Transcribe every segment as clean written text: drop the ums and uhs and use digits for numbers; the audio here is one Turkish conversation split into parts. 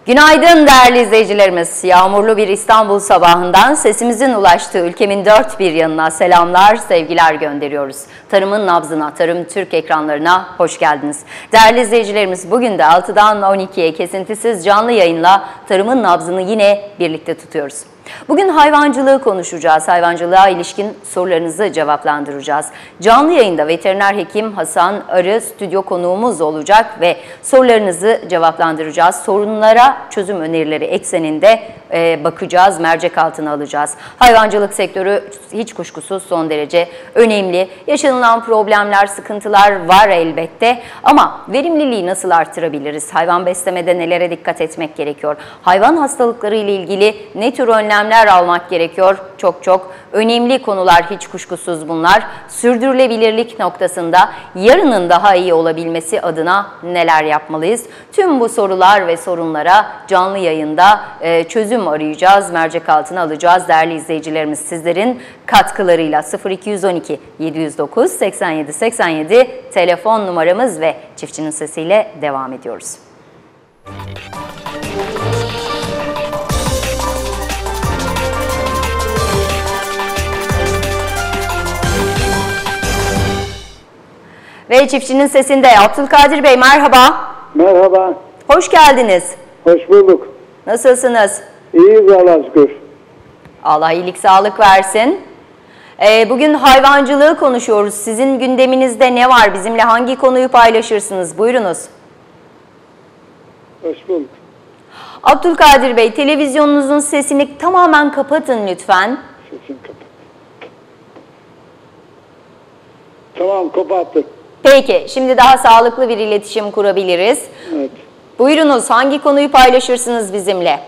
Günaydın değerli izleyicilerimiz. Yağmurlu bir İstanbul sabahından sesimizin ulaştığı ülkemin dört bir yanına selamlar, sevgiler gönderiyoruz. Tarımın nabzına, Tarım Türk ekranlarına hoş geldiniz. Değerli izleyicilerimiz, bugün de 6'dan 12'ye kesintisiz canlı yayınla tarımın nabzını yine birlikte tutuyoruz. Bugün hayvancılığı konuşacağız. Hayvancılığa ilişkin sorularınızı cevaplandıracağız. Canlı yayında veteriner hekim Hasan Arı stüdyo konuğumuz olacak ve sorularınızı cevaplandıracağız. Sorunlara çözüm önerileri ekseninde bakacağız, mercek altına alacağız. Hayvancılık sektörü hiç kuşkusuz son derece önemli. Yaşanılan problemler, sıkıntılar var elbette ama verimliliği nasıl artırabiliriz? Hayvan beslemede nelere dikkat etmek gerekiyor? Hayvan hastalıkları ile ilgili ne tür önlemler almak gerekiyor? Çok önemli konular, hiç kuşkusuz bunlar. Sürdürülebilirlik noktasında yarının daha iyi olabilmesi adına neler yapmalıyız? Tüm bu sorular ve sorunlara canlı yayında çözüm arayacağız, mercek altına alacağız. Değerli izleyicilerimiz, sizlerin katkılarıyla 0212 709 87 87 telefon numaramız ve çiftçinin sesiyle devam ediyoruz. Ve çiftçinin sesinde Abdülkadir Bey, merhaba. Merhaba. Hoş geldiniz. Hoş bulduk. Nasılsınız? İyiyiz Allah'a şükür. Allah iyilik sağlık versin. Bugün hayvancılığı konuşuyoruz. Sizin gündeminizde ne var? Bizimle hangi konuyu paylaşırsınız? Buyurunuz. Hoş bulduk. Abdülkadir Bey, televizyonunuzun sesini tamamen kapatın lütfen. Sesini kapat. Tamam, kapattım. Peki, şimdi daha sağlıklı bir iletişim kurabiliriz. Evet. Buyurunuz, hangi konuyu paylaşırsınız bizimle?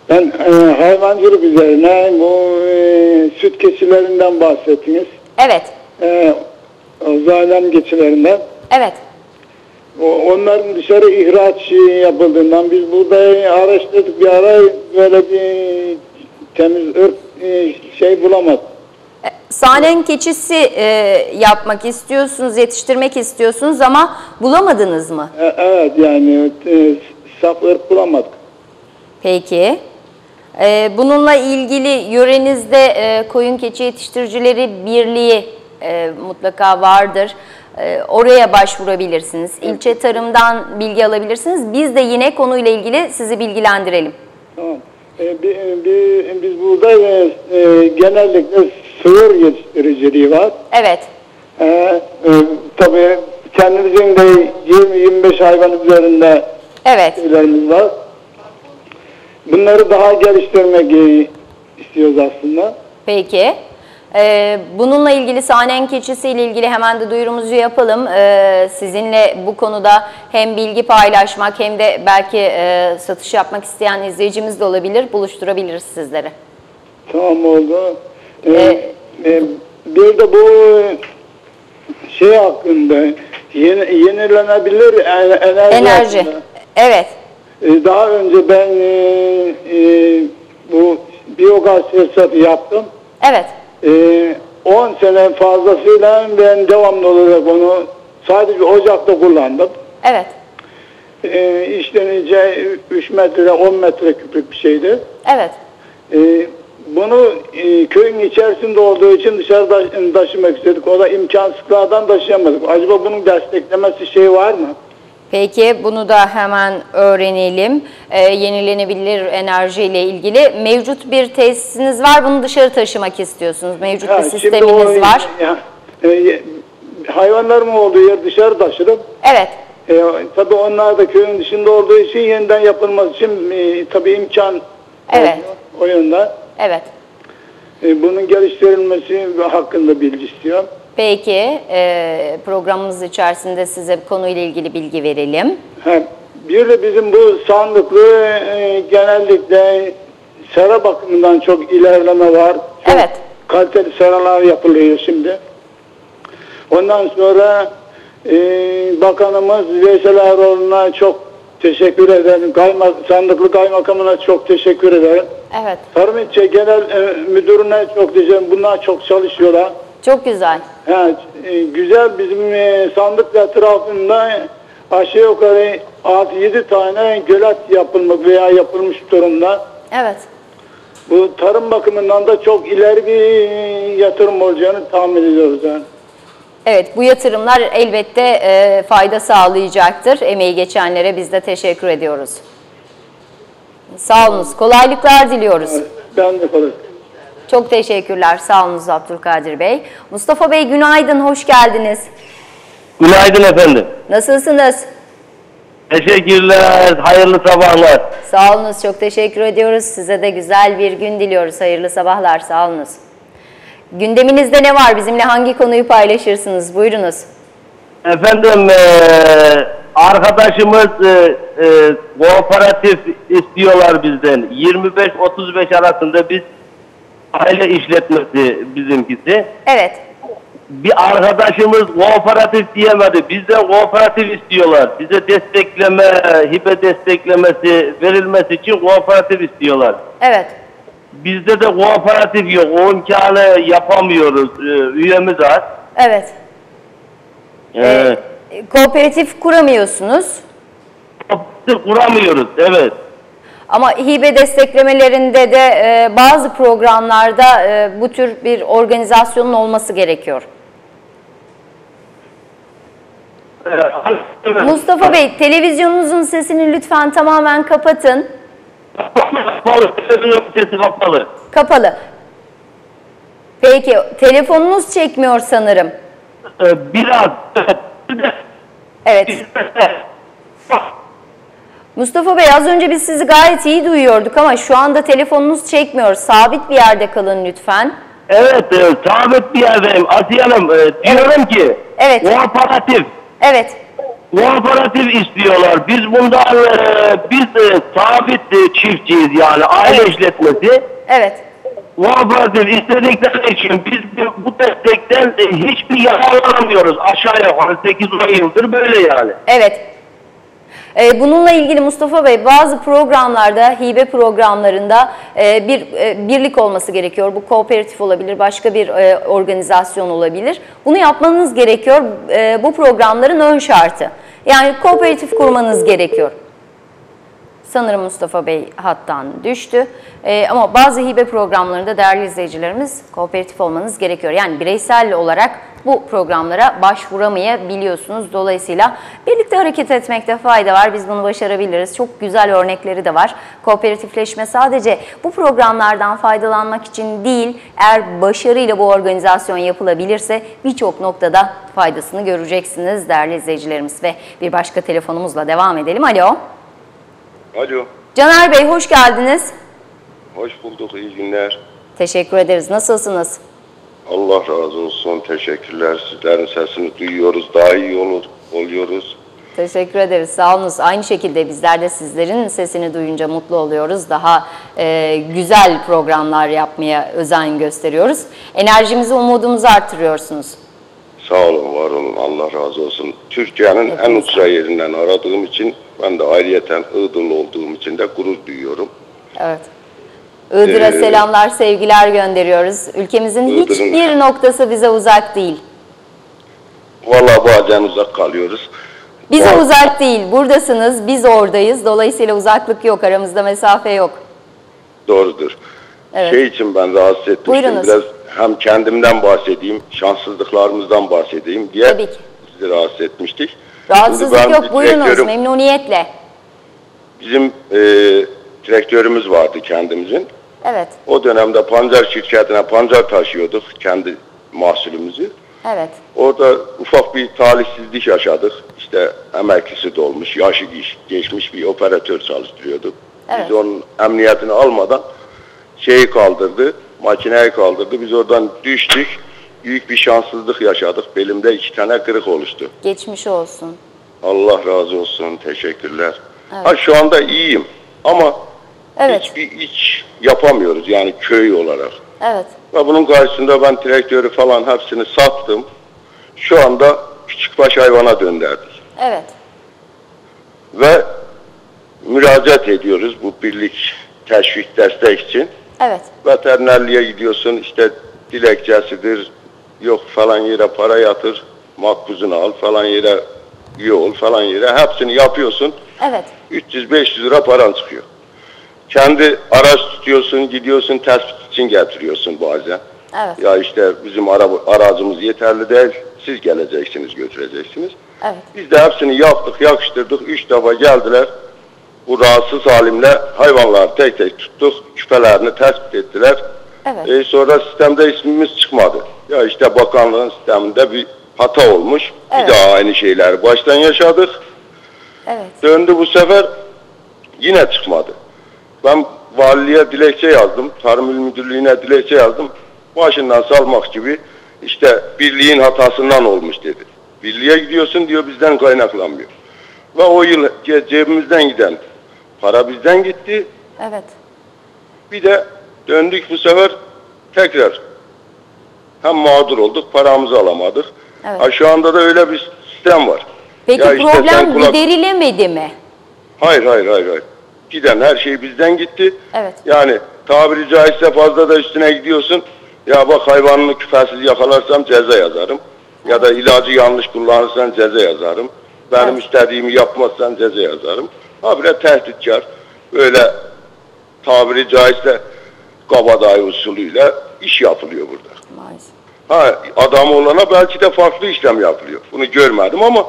Ben hayvancılık üzerine bu süt keçilerinden bahsettiniz. Evet. Zalem keçilerinden. Evet. Onların dışarı ihraç yapıldığından biz burada araştırdık, bir ara böyle bir temiz ırk şey bulamadık. Sahnen keçisi yapmak istiyorsunuz, yetiştirmek istiyorsunuz ama bulamadınız mı? Evet, yani saf ırk bulamadık. Peki. Bununla ilgili yörenizde Koyun Keçi Yetiştiricileri Birliği mutlaka vardır. Oraya başvurabilirsiniz. İlçe tarımdan bilgi alabilirsiniz. Biz de yine konuyla ilgili sizi bilgilendirelim. Tamam. Biz burada genellikle sığır yetiştiriciliği var. Evet. Tabii kendimizin de 20-25 hayvan üzerinde şeylerimiz var. Bunları daha geliştirmek istiyoruz aslında. Peki. Bununla ilgili sahnen keçisiyle ilgili hemen de duyurumuzu yapalım. Sizinle bu konuda hem bilgi paylaşmak hem de belki satış yapmak isteyen izleyicimiz de olabilir. Buluşturabiliriz sizleri. Tamam, oldu. Bir de bu şey hakkında yenilenebilir enerji. Hakkında. Evet. Daha önce ben bu biyogaz tesisatı yaptım. Evet. 10 sene fazlasıyla ben devamlı olarak onu sadece ocakta kullandım. Evet. İşlenince 3 metre 10 metre küplük bir şeydi. Evet. Bunu köyün içerisinde olduğu için dışarıda taşımak istedik. O da imkansızlardan taşıyamadık. Acaba bunun desteklemesi şey var mı? Peki, bunu da hemen öğrenelim. Yenilenebilir enerji ile ilgili mevcut bir tesisiniz var. Bunu dışarı taşımak istiyorsunuz. Mevcut bir sisteminiz var. Hayvanlarım olduğu yer dışarı taşırım. Evet. Tabii onlar da köyün dışında olduğu için yeniden yapılması için tabii imkan o yönden. Evet. Bunun geliştirilmesi hakkında bilgi istiyorum. Peki, programımız içerisinde size konuyla ilgili bilgi verelim. Bir de bizim bu sandıklı genellikle sera bakımından çok ilerleme var. Çok kaliteli seralar yapılıyor şimdi. Ondan sonra Bakanımız Veysel Eroğlu'na çok teşekkür ederim. Sandıklı Kaymakamına çok teşekkür ederim. Evet. Tarım İlçe Genel Müdürüne çok teşekkür ederim. Bunlar çok çalışıyorlar. Çok güzel. Evet, güzel bizim sandık etrafında aşağı yukarı 6-7 tane gölet yapılmak veya yapılmış durumda. Evet. Bu tarım bakımından da çok ileri bir yatırım olacağını tahmin ediyoruz yani. Evet, bu yatırımlar elbette fayda sağlayacaktır. Emeği geçenlere biz de teşekkür ediyoruz. Sağ olunuz. Kolaylıklar diliyoruz. Ben de kalırım. Çok teşekkürler. Sağ olunuz Abdülkadir Bey. Mustafa Bey günaydın, hoş geldiniz. Günaydın efendim. Nasılsınız? Teşekkürler. Hayırlı sabahlar. Sağ olunuz, çok teşekkür ediyoruz. Size de güzel bir gün diliyoruz. Hayırlı sabahlar, sağ olunuz. Gündeminizde ne var? Bizimle hangi konuyu paylaşırsınız? Buyurunuz. Efendim arkadaşımız kooperatif istiyorlar bizden. 25-35 arasında biz aile işletmesi bizimkisi. Evet. Bir arkadaşımız kooperatif diyemedi. Bizden kooperatif istiyorlar. Bize destekleme, hibe desteklemesi verilmesi için kooperatif istiyorlar. Evet. Bizde de kooperatif yok. O imkanı yapamıyoruz. Üyemiz az. Evet. Kooperatif kuramıyorsunuz. Kooperatif kuramıyoruz. Evet. Ama hibe desteklemelerinde de bazı programlarda bu tür bir organizasyonun olması gerekiyor. Mustafa Bey, televizyonunuzun sesini lütfen tamamen kapatın. Kapalı. Televizyonun sesi kapalı. Kapalı. Peki, telefonunuz çekmiyor sanırım. Biraz. Evet. Mustafa Bey, az önce biz sizi gayet iyi duyuyorduk ama şu anda telefonunuz çekmiyor. Sabit bir yerde kalın lütfen. Evet, sabit bir yerdeyim. Asiye Hanım, diyorum ki Evet. kooperatif. Evet. Kooperatif istiyorlar. Biz bundan sabit çiftçiyiz yani aile işletmesi. Evet. Kooperatif istedikleri için biz bu destekten hiçbir yararlanamıyoruz. Aşağı yukarı 8-10 yıldır böyle yani. Evet. Bununla ilgili Mustafa Bey, bazı programlarda, hibe programlarında bir birlik olması gerekiyor. Bu kooperatif olabilir, başka bir organizasyon olabilir. Bunu yapmanız gerekiyor. Bu programların ön şartı. Yani kooperatif kurmanız gerekiyor. Sanırım Mustafa Bey hattan düştü. Ama bazı hibe programlarında değerli izleyicilerimiz kooperatif olmanız gerekiyor. Yani bireysel olarak bu programlara başvuramayabiliyorsunuz. Dolayısıyla birlikte hareket etmekte fayda var. Biz bunu başarabiliriz. Çok güzel örnekleri de var. Kooperatifleşme sadece bu programlardan faydalanmak için değil, eğer başarıyla bu organizasyon yapılabilirse birçok noktada faydasını göreceksiniz değerli izleyicilerimiz. Ve bir başka telefonumuzla devam edelim. Alo. Alo. Caner Bey, hoş geldiniz. Hoş bulduk. İyi günler. Teşekkür ederiz. Nasılsınız? Allah razı olsun. Teşekkürler. Sizlerin sesini duyuyoruz. Daha iyi oluyoruz. Teşekkür ederiz. Sağ olunuz. Aynı şekilde bizler de sizlerin sesini duyunca mutlu oluyoruz. Daha güzel programlar yapmaya özen gösteriyoruz. Enerjimizi, umudumuzu arttırıyorsunuz. Sağ olun, var olun. Allah razı olsun. Türkiye'nin en uçra yerinden aradığım için, ben de ayrıyeten Iğdırlı olduğum için de gurur duyuyorum. Evet. Iğdır'a selamlar, sevgiler gönderiyoruz. Ülkemizin hiçbir noktası bize uzak değil. Vallahi bazen uzak kalıyoruz. Bize uzak değil. Buradasınız, biz oradayız. Dolayısıyla uzaklık yok, aramızda mesafe yok. Doğrudur. Evet. Şey için ben rahatsız etmiştim. Buyurunuz. Biraz hem kendimden bahsedeyim, şanssızlıklarımızdan bahsedeyim diye Tabii ki. sizi rahatsız etmiştik. Rahatsızlık Şimdi ben yok, buyurunuz memnuniyetle. Bizim traktörümüz vardı kendimizin. Evet, O dönemde pancar şirketine pancar taşıyorduk, kendi mahsulümüzü. evet, Orada ufak bir talihsizlik yaşadık. İşte emeklisi de olmuş, yaşı geçmiş bir operatör çalıştırıyorduk. Evet. Biz onun emniyetini almadan şeyi kaldırdı, makineyi kaldırdı. Biz oradan düştük. Büyük bir şanssızlık yaşadık. Belimde 2 tane kırık oluştu. geçmiş olsun. Allah razı olsun, teşekkürler. Evet. Ha, şu anda iyiyim ama Evet, hiçbir iş yapamıyoruz yani köy olarak. evet, Ve bunun karşısında ben traktörü falan hepsini sattım. Şu anda küçükbaş hayvana döndürdük. evet, Ve müracaat ediyoruz bu birlik teşvik destek için. evet, Veterinerliğe gidiyorsun, işte dilekçesidir, yok falan yere para yatır, makbuzunu al, falan yere üye ol falan yere. Hepsini yapıyorsun. Evet. 300-500 lira paran çıkıyor. Kendi araç tutuyorsun, gidiyorsun, tespit için getiriyorsun bazen. Evet. Ya işte bizim aracımız yeterli değil, siz geleceksiniz, götüreceksiniz. Evet. Biz de hepsini yaptık, yakıştırdık. 3 defa geldiler. Bu rahatsız halimle hayvanları tek tek tuttuk, şüphelerini tespit ettiler. Evet. Sonra sistemde ismimiz çıkmadı. Ya işte bakanlığın sisteminde bir hata olmuş. Evet. Bir daha aynı şeyleri baştan yaşadık. Evet. Döndü bu sefer yine çıkmadı. Ben valiliğe dilekçe yazdım. Tarım İl Müdürlüğü'ne dilekçe yazdım. Başından salmak gibi işte birliğin hatasından olmuş dedi. Birliğe gidiyorsun diyor, bizden kaynaklanmıyor. Ve o yıl cebimizden giden para bizden gitti. Evet. Bir de döndük bu sefer tekrar hem mağdur olduk, paramızı alamadık. Evet. Şu anda da öyle bir sistem var. Peki Ya işte problem giderilemedi mi? Hayır. Giden her şey bizden gitti. Evet. Yani tabiri caizse fazla da üstüne gidiyorsun. Ya bak hayvanını küfesiz yakalarsam ceza yazarım. Ya da ilacı yanlış kullanırsan ceza yazarım. Benim Evet. istediğimi yapmazsan ceza yazarım. Habire tehditkar. Böyle tabiri caizse kabadayı usulüyle iş yapılıyor burada. Maalesef. Adam olana belki de farklı işlem yapılıyor. Bunu görmedim ama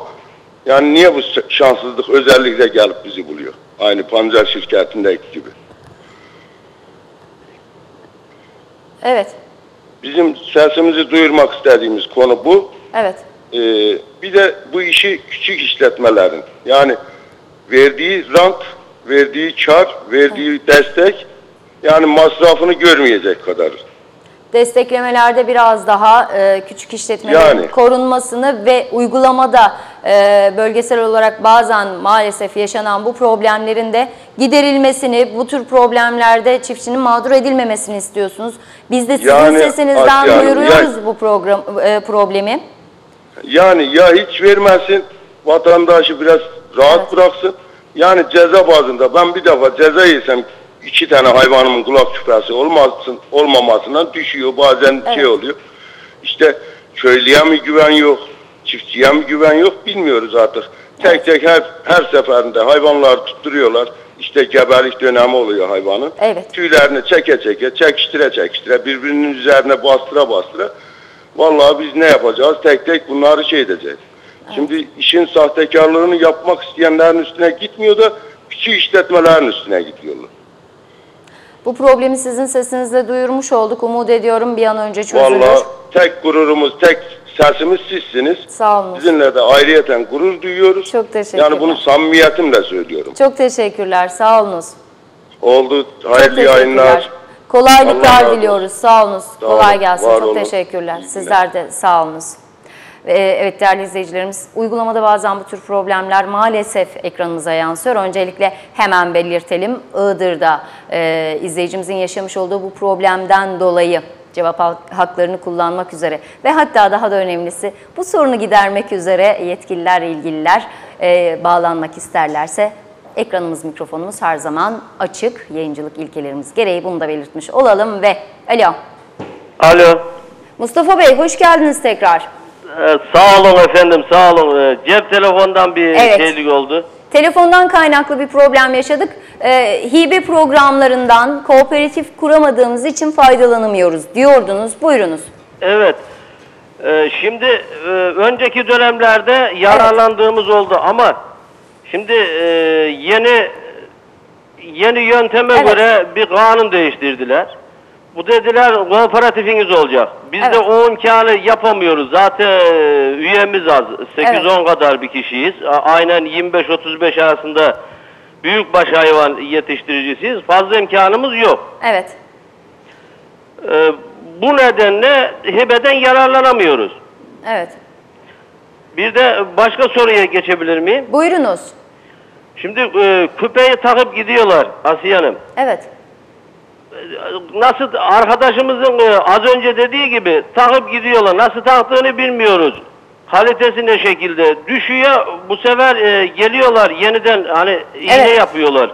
yani niye bu şanssızlık özellikle gelip bizi buluyor? Aynı pancar şirketindeki gibi. Evet. Bizim sesimizi duyurmak istediğimiz konu bu. Evet. Bir de bu işi küçük işletmelerin yani verdiği rant, verdiği kar, verdiği destek yani masrafını görmeyecek kadar. Desteklemelerde biraz daha küçük işletmelerin korunmasını ve uygulamada bölgesel olarak bazen maalesef yaşanan bu problemlerin de giderilmesini, bu tür problemlerde çiftçinin mağdur edilmemesini istiyorsunuz. Biz de sizin sesinizden duyuruyoruz bu problemi. Yani ya hiç vermesin, vatandaşı biraz rahat bıraksın. Yani ceza bazında ben bir defa ceza yesem 2 tane hayvanımın kulak küpesi olmamasından düşüyor. Bazen şey oluyor. İşte köylüye mi güven yok, çiftçiye mi güven yok bilmiyoruz artık. Tek tek her seferinde hayvanları tutturuyorlar. İşte gebelik dönemi oluyor hayvanın. Evet. Tüylerini çekiştire birbirinin üzerine bastıra. Vallahi biz ne yapacağız? Tek tek bunları şey edeceğiz. Evet. Şimdi işin sahtekarlığını yapmak isteyenlerin üstüne gitmiyor da küçük işletmelerin üstüne gidiyorlar. Bu problemi sizin sesinizle duyurmuş olduk. Umut ediyorum bir an önce çözülür. Vallahi tek gururumuz, tek sesimiz sizsiniz. Sağ olun. Sizinle de ayrıyeten gurur duyuyoruz. Çok teşekkürler. Yani bunu samimiyetimle söylüyorum. Çok teşekkürler. Sağ olunuz. Oldu. Hayırlı yayınlar. Kolaylıklar diliyoruz. Sağ olunuz. Kolay gelsin. Çok olun. teşekkürler. Sizler de sağ olunuz. Evet değerli izleyicilerimiz, uygulamada bazen bu tür problemler maalesef ekranımıza yansıyor. Öncelikle hemen belirtelim, Iğdır'da izleyicimizin yaşamış olduğu bu problemden dolayı cevap haklarını kullanmak üzere ve hatta daha da önemlisi bu sorunu gidermek üzere yetkililer, ilgililer bağlanmak isterlerse ekranımız, mikrofonumuz her zaman açık. Yayıncılık ilkelerimiz gereği bunu da belirtmiş olalım ve alo. Alo. Mustafa Bey hoş geldiniz tekrar. Sağ olun efendim, sağ olun. Cep telefondan bir şeylik oldu. Telefondan kaynaklı bir problem yaşadık. Hibe programlarından kooperatif kuramadığımız için faydalanamıyoruz diyordunuz. Buyurunuz. Evet. Şimdi önceki dönemlerde yararlandığımız oldu ama şimdi yeni yönteme göre bir kanun değiştirdiler. Bu dediler kooperatifiniz olacak. Biz de o imkanı yapamıyoruz. Zaten üyemiz az. 8-10 kadar bir kişiyiz. Aynen 25-35 arasında büyükbaş hayvan yetiştiricisiyiz. Fazla imkanımız yok. Evet. Bu nedenle hibeden yararlanamıyoruz. Evet. Bir de başka soruya geçebilir miyim? Buyurunuz. Şimdi küpeyi takıp gidiyorlar Asiye Hanım. Evet. Nasıl arkadaşımızın az önce dediği gibi takıp gidiyorlar. Nasıl taktığını bilmiyoruz. Kalitesi ne şekilde düşüyor. Bu sefer geliyorlar yeniden hani iğne yapıyorlar.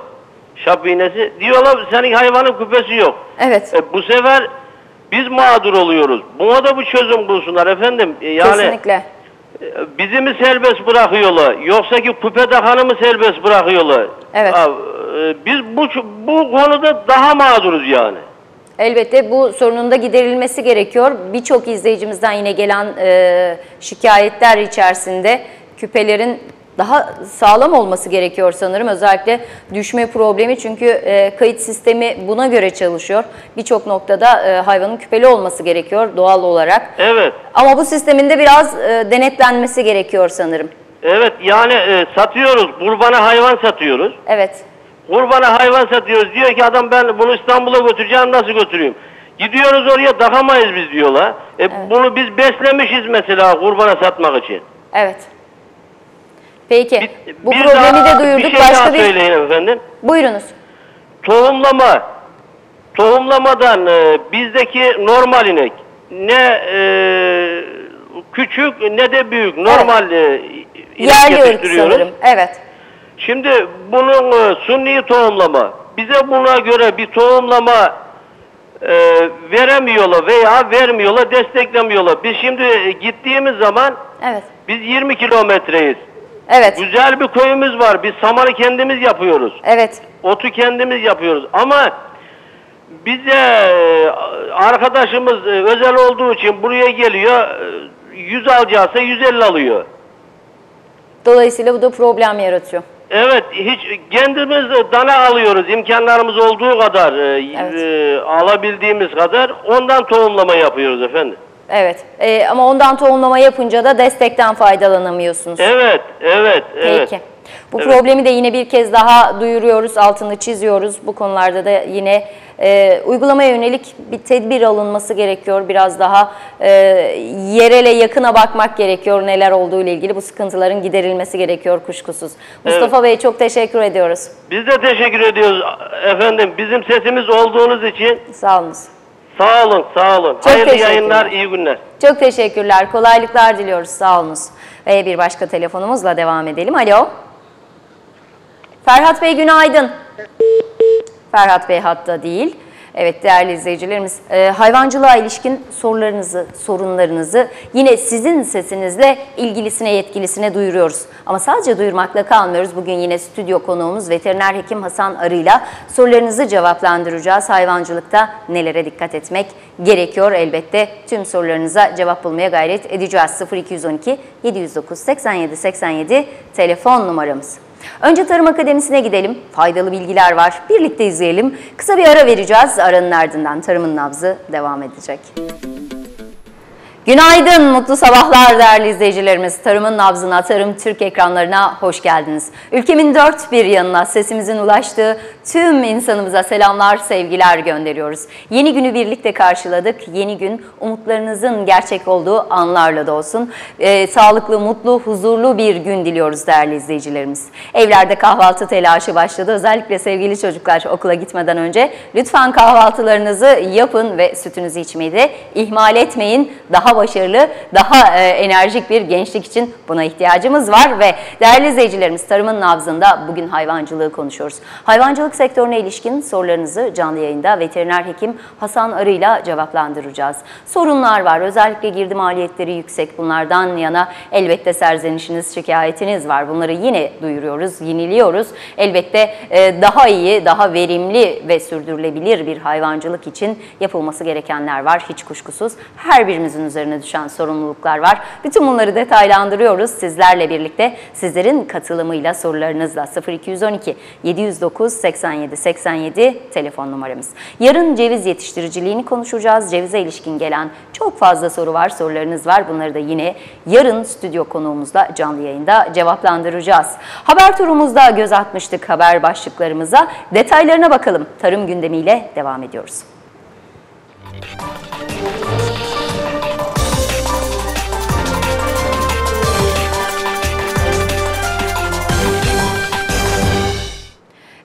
Şap iğnesi. Diyorlar senin hayvanın küpesi yok. Evet. Bu sefer biz mağdur oluyoruz. Buna da bu çözüm bulsunlar efendim. Yani kesinlikle. Bizi mi serbest bırakıyorlar? Yoksa ki küpe takanı mı serbest bırakıyorlar? Evet. Biz bu konuda daha mağduruz yani. Elbette bu sorunun da giderilmesi gerekiyor. Birçok izleyicimizden yine gelen şikayetler içerisinde küpelerin daha sağlam olması gerekiyor sanırım. Özellikle düşme problemi, çünkü kayıt sistemi buna göre çalışıyor. Birçok noktada hayvanın küpeli olması gerekiyor doğal olarak. Evet. Ama bu sistemin de biraz denetlenmesi gerekiyor sanırım. Evet, yani satıyoruz. Kurbana hayvan satıyoruz. Evet. Kurbana hayvan satıyoruz. Diyor ki adam ben bunu İstanbul'a götüreceğim, nasıl götüreyim? Gidiyoruz oraya, takamayız biz diyorlar. Evet. Bunu biz beslemişiz mesela kurbana satmak için. Evet. Peki. Bu Bir problemi daha de duyurduk. Bir şey Başka daha bir... söyleyin efendim. Buyurunuz. Tohumlamadan bizdeki normal inek ne küçük ne de büyük normal inek Yerli ırk yetiştiriyoruz. sanırım. Evet. Şimdi bunun sunni tohumlama, bize buna göre bir tohumlama veremiyorlar veya vermiyorlar, desteklemiyorlar. Biz şimdi gittiğimiz zaman Evet. biz 20 kilometreyiz. Evet. Güzel bir köyümüz var. Biz samanı kendimiz yapıyoruz. Evet. Otu kendimiz yapıyoruz. Ama bize arkadaşımız özel olduğu için buraya geliyor. 100 alacaksa 150 alıyor. Dolayısıyla bu da problem yaratıyor. Evet, hiç kendimiz dana alıyoruz, imkanlarımız olduğu kadar, alabildiğimiz kadar ondan tohumlama yapıyoruz efendim. Evet. Ama ondan tohumlama yapınca da destekten faydalanamıyorsunuz. Evet. Peki. Bu problemi de yine bir kez daha duyuruyoruz, altını çiziyoruz. Bu konularda da yine uygulamaya yönelik bir tedbir alınması gerekiyor. Biraz daha yerele yakına bakmak gerekiyor, neler olduğu ile ilgili. Bu sıkıntıların giderilmesi gerekiyor kuşkusuz. Mustafa Bey, çok teşekkür ediyoruz. Biz de teşekkür ediyoruz efendim. Bizim sesimiz olduğunuz için. Sağ olun. Sağ olun. Çok Hayırlı yayınlar, iyi günler. Çok teşekkürler. Kolaylıklar diliyoruz. Sağ olunuz. Ve bir başka telefonumuzla devam edelim. Alo. Ferhat Bey, günaydın. Ferhat Bey hatta değil. Evet değerli izleyicilerimiz, hayvancılığa ilişkin sorularınızı, sorunlarınızı yine sizin sesinizle ilgilisine, yetkilisine duyuruyoruz. Ama sadece duyurmakla kalmıyoruz. Bugün yine stüdyo konuğumuz veteriner hekim Hasan Arı'yla sorularınızı cevaplandıracağız. Hayvancılıkta nelere dikkat etmek gerekiyor? Elbette tüm sorularınıza cevap bulmaya gayret edeceğiz. 0212 709 87 87 telefon numaramız. Önce Tarım Akademisi'ne gidelim. Faydalı bilgiler var. Birlikte izleyelim. Kısa bir ara vereceğiz. Aranın ardından Tarımın Nabzı devam edecek. Günaydın, mutlu sabahlar değerli izleyicilerimiz. Tarımın Nabzı'na, Tarım Türk ekranlarına hoş geldiniz. Ülkemin dört bir yanına sesimizin ulaştığı tüm insanımıza selamlar, sevgiler gönderiyoruz. Yeni günü birlikte karşıladık. Yeni gün umutlarınızın gerçek olduğu anlarla da olsun. Sağlıklı, mutlu, huzurlu bir gün diliyoruz değerli izleyicilerimiz. Evlerde kahvaltı telaşı başladı. Özellikle sevgili çocuklar okula gitmeden önce lütfen kahvaltılarınızı yapın ve sütünüzü içmeyi de ihmal etmeyin. Daha başarılı, daha enerjik bir gençlik için buna ihtiyacımız var ve değerli izleyicilerimiz, Tarımın Nabzı'nda bugün hayvancılığı konuşuyoruz. Hayvancılık sektörüne ilişkin sorularınızı canlı yayında veteriner hekim Hasan Arı'yla cevaplandıracağız. Sorunlar var, özellikle girdi maliyetleri yüksek, bunlardan yana elbette serzenişiniz, şikayetiniz var. Bunları yine duyuruyoruz, yeniliyoruz. Elbette daha iyi, daha verimli ve sürdürülebilir bir hayvancılık için yapılması gerekenler var, hiç kuşkusuz. Her birimizin üzerine düşen sorumluluklar var. Bütün bunları detaylandırıyoruz sizlerle birlikte. Sizlerin katılımıyla, sorularınızla 0212 709 87 87 telefon numaramız. Yarın ceviz yetiştiriciliğini konuşacağız. Cevize ilişkin gelen çok fazla soru var, sorularınız var. Bunları da yine yarın stüdyo konuğumuzda canlı yayında cevaplandıracağız. Haber turumuzda göz atmıştık haber başlıklarımıza. Detaylarına bakalım. Tarım gündemiyle devam ediyoruz.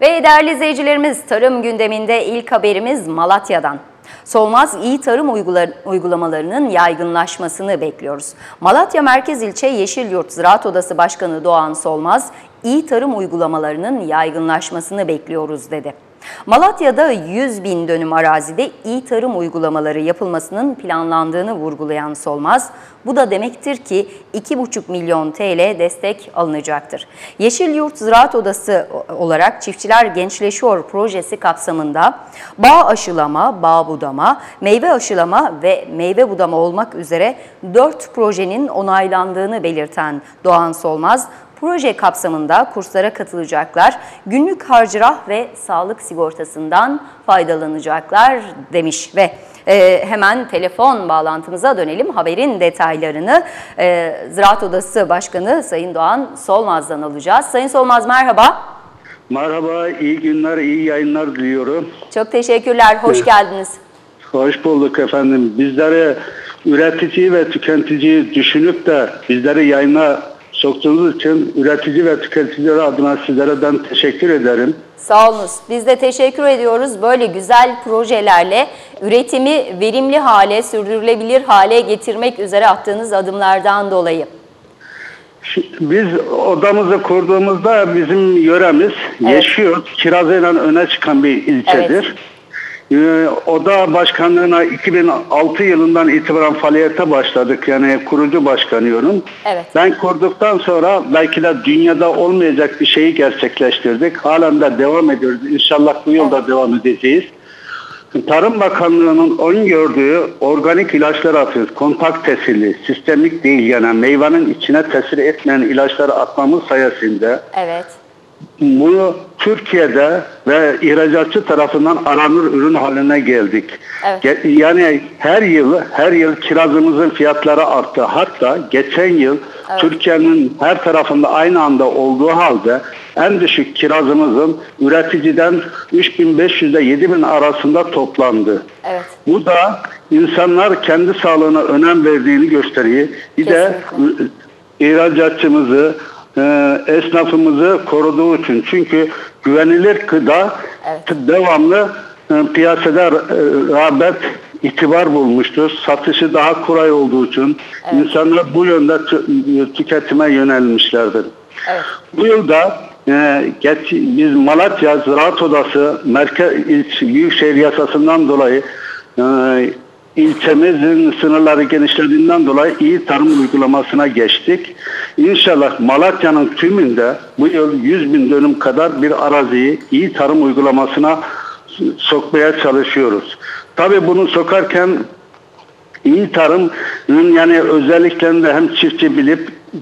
Ve değerli izleyicilerimiz, tarım gündeminde ilk haberimiz Malatya'dan. Solmaz iyi tarım uygulamalarının yaygınlaşmasını bekliyoruz. Malatya Merkez İlçe Yeşilyurt Ziraat Odası Başkanı Doğan Solmaz, iyi tarım uygulamalarının yaygınlaşmasını bekliyoruz dedi. Malatya'da 100.000 dönüm arazide iyi tarım uygulamaları yapılmasının planlandığını vurgulayan Solmaz, bu da demektir ki 2,5 milyon TL destek alınacaktır. Yeşil Yurt Ziraat Odası olarak Çiftçiler Gençleşiyor projesi kapsamında bağ aşılama, bağ budama, meyve aşılama ve meyve budama olmak üzere 4 projenin onaylandığını belirten Doğan Solmaz, proje kapsamında kurslara katılacaklar, günlük harcırah ve sağlık sigortasından faydalanacaklar demiş ve hemen telefon bağlantımıza dönelim. Haberin detaylarını Ziraat Odası Başkanı Sayın Doğan Solmaz'dan alacağız. Sayın Solmaz merhaba. Merhaba, iyi günler, iyi yayınlar diliyorum. Çok teşekkürler, hoş geldiniz. Hoş bulduk efendim. Bizleri üretici ve tüketici düşünüp de bizleri yayına soktuğunuz için üretici ve tüketiciler adına sizlere ben teşekkür ederim. Sağ olunuz. Biz de teşekkür ediyoruz. Böyle güzel projelerle üretimi verimli hale, sürdürülebilir hale getirmek üzere attığınız adımlardan dolayı. Biz odamızı kurduğumuzda bizim yöremiz Yeşilyurt, kirazıyla öne çıkan bir ilçedir. Evet. Oda başkanlığına 2006 yılından itibaren faaliyete başladık. Yani kurucu başkanıyorum. Evet. Ben kurduktan sonra belki de dünyada olmayacak bir şeyi gerçekleştirdik. Halen de devam ediyoruz. İnşallah bu yılda devam edeceğiz. Tarım Bakanlığı'nın öngördüğü organik ilaçları atıyoruz. Kontak tesirli, sistemik değil yani meyvenin içine tesir etmeyen ilaçları atmamız sayesinde bunu Türkiye'de ve ihracatçı tarafından aranır ürün haline geldik. Evet. Yani her yıl kirazımızın fiyatları arttı. Hatta geçen yıl Türkiye'nin her tarafında aynı anda olduğu halde en düşük kirazımızın üreticiden 3.500 ile 7.000 arasında toplandı. Evet. Bu da insanlar kendi sağlığına önem verdiğini gösteriyor. Bir de ihracatçımızı, esnafımızı koruduğu için. Çünkü güvenilir gıda devamlı piyasada rağbet itibar bulmuştur. Satışı daha kolay olduğu için insanlar bu yönde tüketime yönelmişlerdir. Evet. Bu yılda biz Malatya Ziraat Odası Büyükşehir Yasası'ndan dolayı ilçemizin sınırları genişlediğinden dolayı iyi tarım uygulamasına geçtik. İnşallah Malatya'nın tümünde bu yıl 100.000 dönüm kadar bir araziyi iyi tarım uygulamasına sokmaya çalışıyoruz. Tabii bunu sokarken iyi tarımın yani özelliklerini de hem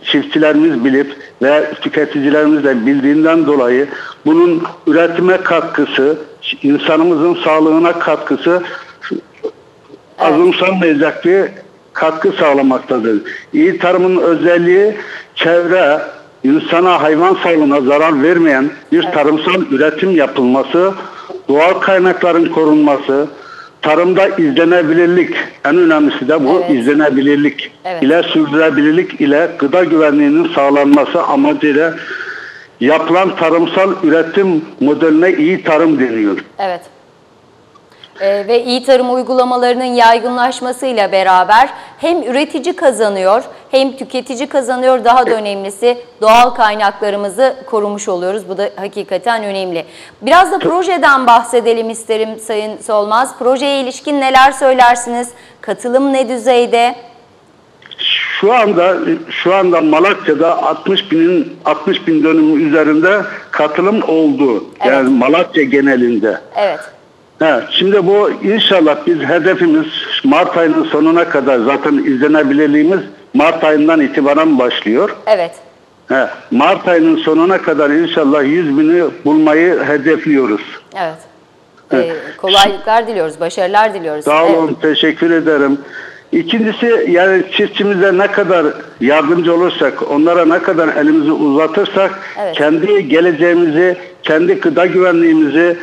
çiftçilerimiz bilip ve tüketicilerimiz de bildiğinden dolayı bunun üretime katkısı, insanımızın sağlığına katkısı azımsanmayacak bir katkı sağlamaktadır. İyi tarımın özelliği çevre, insana, hayvan sağlığına zarar vermeyen bir tarımsal üretim yapılması, doğal kaynakların korunması, tarımda izlenebilirlik, en önemlisi de bu izlenebilirlik ile sürdürülebilirlik ile gıda güvenliğinin sağlanması amacıyla yapılan tarımsal üretim modeline iyi tarım deniyor. Evet. Ve iyi tarım uygulamalarının yaygınlaşmasıyla beraber hem üretici kazanıyor hem tüketici kazanıyor. Daha da önemlisi doğal kaynaklarımızı korumuş oluyoruz. Bu da hakikaten önemli. Biraz da projeden bahsedelim isterim Sayın Solmaz. Projeye ilişkin neler söylersiniz? Katılım ne düzeyde? Şu anda Malatya'da 60 bin dönüm üzerinde katılım oldu. Evet. Yani Malatya genelinde. Evet. Şimdi bu inşallah biz hedefimiz Mart ayının sonuna kadar zaten izlenebilirliğimiz Mart ayından itibaren başlıyor. Evet. Mart ayının sonuna kadar inşallah 100.000'i bulmayı hedefliyoruz. Evet. Kolaylıklar diliyoruz, başarılar diliyoruz. Sağ olun, teşekkür ederim. İkincisi yani çiftçimize ne kadar yardımcı olursak, onlara ne kadar elimizi uzatırsak kendi geleceğimizi, kendi gıda güvenliğimizi